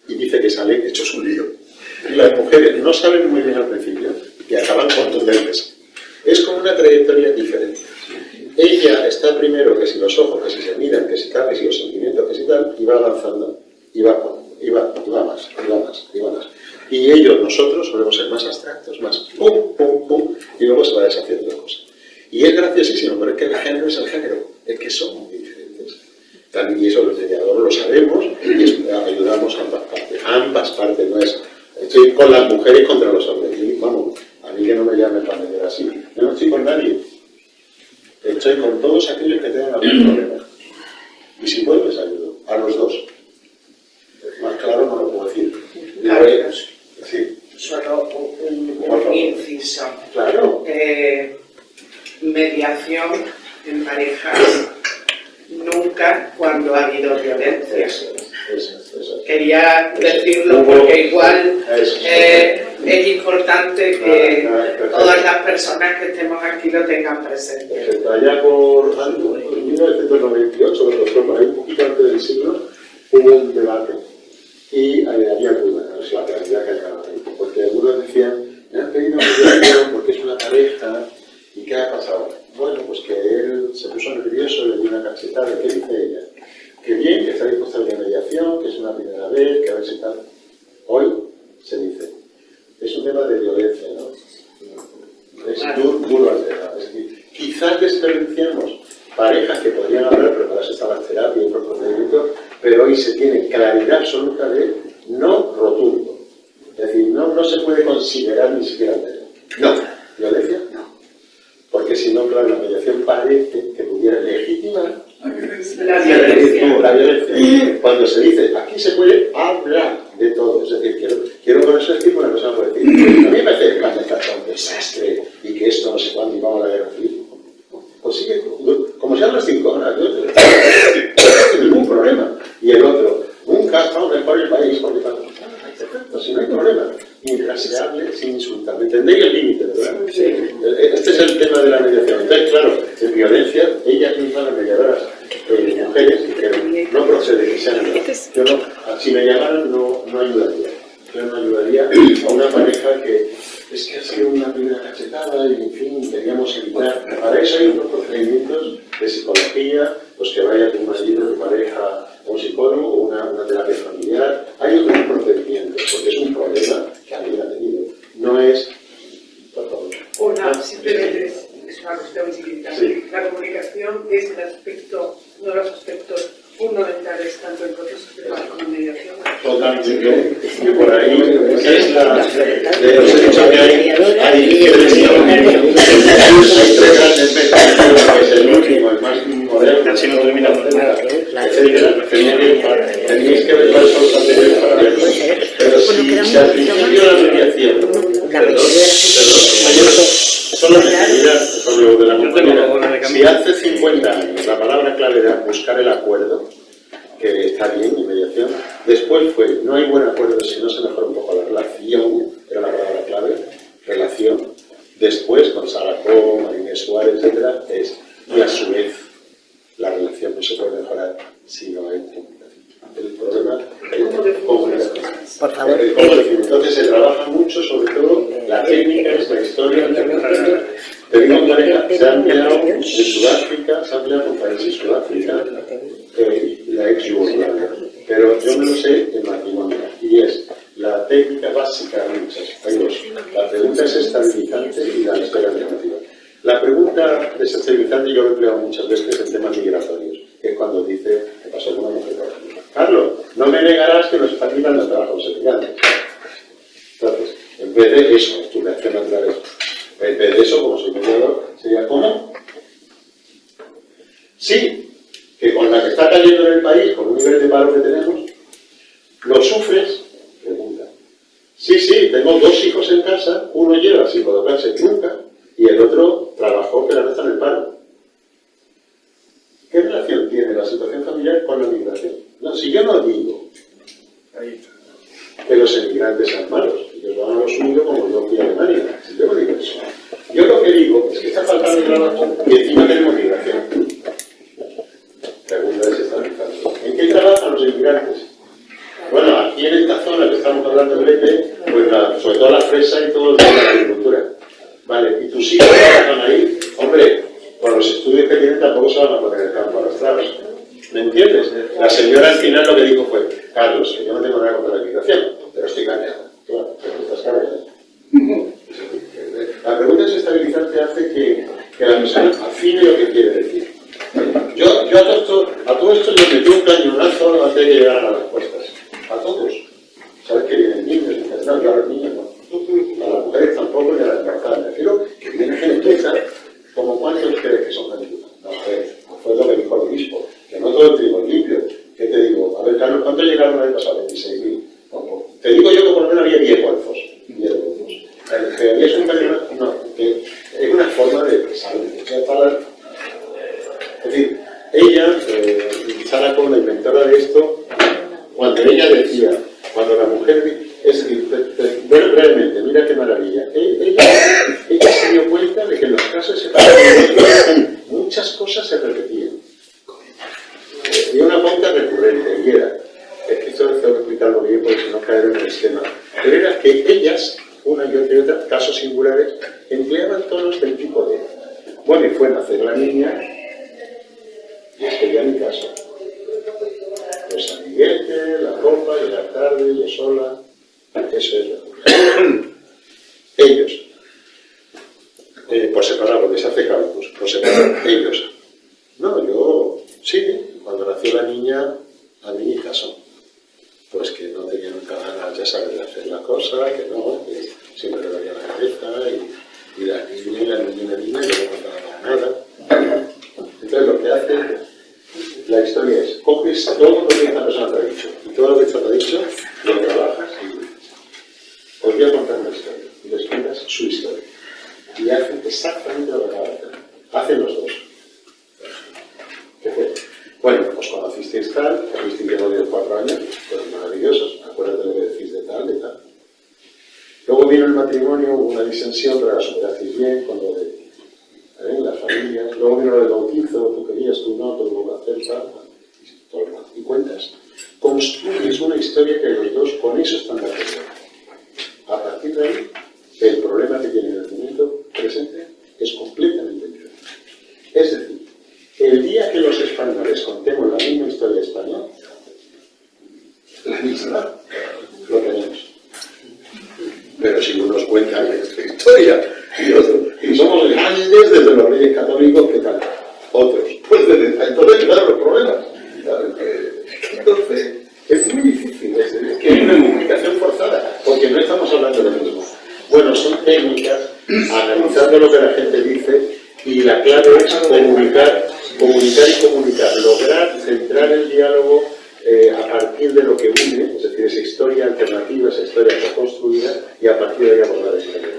y dice que salen hechos un lío. Y las mujeres no saben muy bien al principio y acaban contundentes. Es como una trayectoria diferente. Ella está primero que si los ojos, que si se miran, que si tal, que si los sentimientos, que si tal, y va avanzando, y va más. Y ellos, nosotros, solemos ser más abstractos, más pum, pum, pum, y luego se va deshaciendo la cosa. Y es graciosísimo, pero es que el género es el género, es que son muy diferentes. Y eso los mediadores lo sabemos y ayudamos a ambas partes, no es, estoy con las mujeres contra los hombres, y vamos, a mí que no me llamen para mediar así, yo no estoy con nadie, estoy con todos aquellos que tengan algún problema. Y si puedo les ayudo, a los dos. Más claro no lo puedo decir. Sí. Solo un inciso. Claro. Mediación en parejas nunca cuando ha habido violencia. Eso. Quería decirlo porque igual es importante que todas las personas que estemos aquí lo tengan presente. Perfecto. Allá por 1998, ahí un poquito antes del siglo, hubo un debate y había dudas, la realidad que acaba ahí. Porque algunos decían, me han pedido mediación porque es una pareja, ¿y qué ha pasado? Bueno, pues que él se puso nervioso, le dio una cachetada. ¿Qué dice ella? Que bien, que está dispuesta a la mediación, que es una primera vez, que a ver si tal. Hoy se dice, es un tema de violencia, ¿no? Es duro al tema. Es decir, quizás desperdiciamos parejas que podrían hablar, pero para eso está la terapia y otros procedimientos, pero hoy se tiene claridad absoluta de no rotundo. Es decir, no se puede considerar ni siquiera no. ¿Violencia? No. Porque si no, claro, la mediación parece que pudiera legitimar la violencia. Cuando se dice, aquí se puede hablar de todo. Es decir, quiero con eso decir una cosa, por decir, a mí me parece que España está un desastre y que esto no sé cuándo y vamos a la guerra civil. Pues sigue, como se habla 5 horas, no hay ningún problema. Y el otro, nunca ha estado mejor el país porque tal. Perfecto, si no hay problema. Mientras se hable sin insultar. ¿Entendéis el límite, verdad? Sí. Este es el tema de la mediación. Entonces, claro, en violencia, ellas mismas, las mediadoras, mujeres, que no procede que sean. Yo no, si me llamaran, no ayudaría. Yo no ayudaría a una pareja que es que ha sido una primera cachetada y, en fin, queríamos evitar. Para eso hay unos procedimientos de psicología, pues que vaya tu marido, tu pareja, a un psicólogo o una terapia familiar. Hay otros procedimientos, porque es un problema que alguien ha tenido. No es, por favor. Simplemente es una cuestión chiquita. Sí. La comunicación es el aspecto, uno de los aspectos fundamentales tanto en procesos de paz como en mediación. Totalmente. Y por ahí es la... os he dicho que hay tres grandes mecanismos, que es el último, el más moderno. Así no terminamos. Tenéis que ver cuáles son los anteriores para verlos. Pero si al principio la mediación, son las actividades sobre la compañera. Si hace 50 años la palabra clave era buscar el acuerdo, que está bien en mediación, después fue, no hay buen acuerdo si no se mejora un poco la relación, era la palabra clave, relación. Después, con Saracó, Marinés Suárez, etc., y a su vez, la relación no se puede mejorar si no hay comunicación. El problema es comunicación. Por favor. Entonces se trabaja mucho, sobre todo, la técnica, la historia. Te digo, pareja, se ha empleado en Sudáfrica, se ha empleado con países Sudáfrica y la ex Yugoslavia. Pero yo me lo sé en matrimonio. Y es la técnica básica, hay dos. La pregunta pregunta es estabilizante y la historia alternativa. La pregunta desestabilizante yo lo he empleado muchas veces en temas migratorios, que es cuando dice, me pasó con una mujer, Carlos, no me negarás que nos están quitando el trabajo a los estudiantes. Entonces, en vez de eso, tu reacción natural es, en vez de eso, como soy mediador, sería, ¿cómo? Sí, que con la que está cayendo en el país, con un nivel de paro que tenemos, ¿lo sufres? Pregunta. Sí, sí, tengo 2 hijos en casa, uno lleva sin colocarse nunca y el otro trabajó pero no está en el paro. ¿Qué relación tiene la situación familiar con la migración? No, si yo no digo que los emigrantes sean malos, ellos van a lo suyo como yo fui a Alemania, si yo no digo eso. Yo lo que digo es que está faltando trabajo y encima tenemos migración. Pregunta es estabilizante. ¿En qué trabajan los inmigrantes? Bueno, aquí en esta zona que estamos hablando de Lepe, pues sobre todo la fresa y todo el tema de la agricultura. Vale, ¿y tus hijos trabajan ahí? Hombre, con los estudios que tienen tampoco se van a poner el campo a los trabas. ¿Me entiendes? La señora al final lo que dijo fue, Carlos, que yo no tengo nada contra la inmigración, pero estoy cañada. Claro, pero estás cañada. La pregunta desestabilizante hace que la persona afine lo que quiere decir. Yo a todo esto le metí un cañonazo antes de que llegaran a las respuestas. A todos. ¿Sabes que vienen niños? Y dices, no, yo a los niños no. A las mujeres tampoco y a las embarazadas. Me refiero que viene gentuza, como cuántos crees que son gentuza. No, a ver, fue lo que dijo el obispo, que no todo el trigo es limpio. ¿Qué te digo? A ver, Carlos, ¿cuántos llegaron el año pasado? 26.000. Te digo yo que por lo menos había 10 golfos. 10 golfos. ¿Que había un cañonazo? No, que es una forma de expresar. Es decir, ella, Sara Cohn, la inventora de esto, cuando ella decía, cuando la mujer, es decir, brevemente, mira qué maravilla, ella se dio cuenta de que en los casos de separación muchas cosas se repetían. Y una pauta recurrente, y era, es que esto tengo que explicarlo bien porque si no caer en el esquema, pero era que ellas, una y otra, casos singulares, empleaban tonos del tipo de, bueno, y fue nacer la niña, y es que ya mi caso. Los amiguetes, la ropa, llegar tarde, yo sola, eso es recurrente. Ellos, por separado, porque se hace campus, por separado, ellos. No, yo, sí, cuando nació la niña, a mí caso. Pues que no tenía nunca ganas, ya sabes, de hacer la cosa, que no, que siempre le dolía la cabeza, y la niña, y no contaba nada. Entonces lo que hace, la historia es, coges todo lo que esta persona te ha dicho, y todo lo que esta te ha dicho, lo trabajas y os voy a contar una historia, y les cuentas su historia. Y hacen exactamente lo que acaba de hacer. Hacen los dos. ¿Qué fue? Bueno, os conocisteis tal, fuisteis de novio de 4 años, pues maravillosos, acuérdate lo que decís de tal, de tal. Luego vino el matrimonio, hubo una disensión, pero la superasteis bien, con lo de las familias. Luego vino lo del bautizo, tú querías, tú no, todo lo que hacer, tal, y cuentas. Construyes una historia que los dos con eso están de acuerdo. A partir de ahí, el problema que tiene en el momento presente es completamente diferente. Es decir, el día que los españoles contemos la misma historia española, la misma, lo tenemos. Pero si unos cuentan nuestra historia y otros, y somos grandes desde los reyes católicos, ¿qué tal? Otros, pues desde entonces claro los problemas. Entonces, es muy difícil, es que hay una comunicación forzada, porque no estamos hablando de lo mismo. Bueno, son técnicas, analizando lo que la gente dice, y la clave es comunicar y comunicar, lograr centrar el diálogo a partir de lo que une, es decir, esa historia alternativa, esa historia construida, y a partir de ahí abordar esa historia.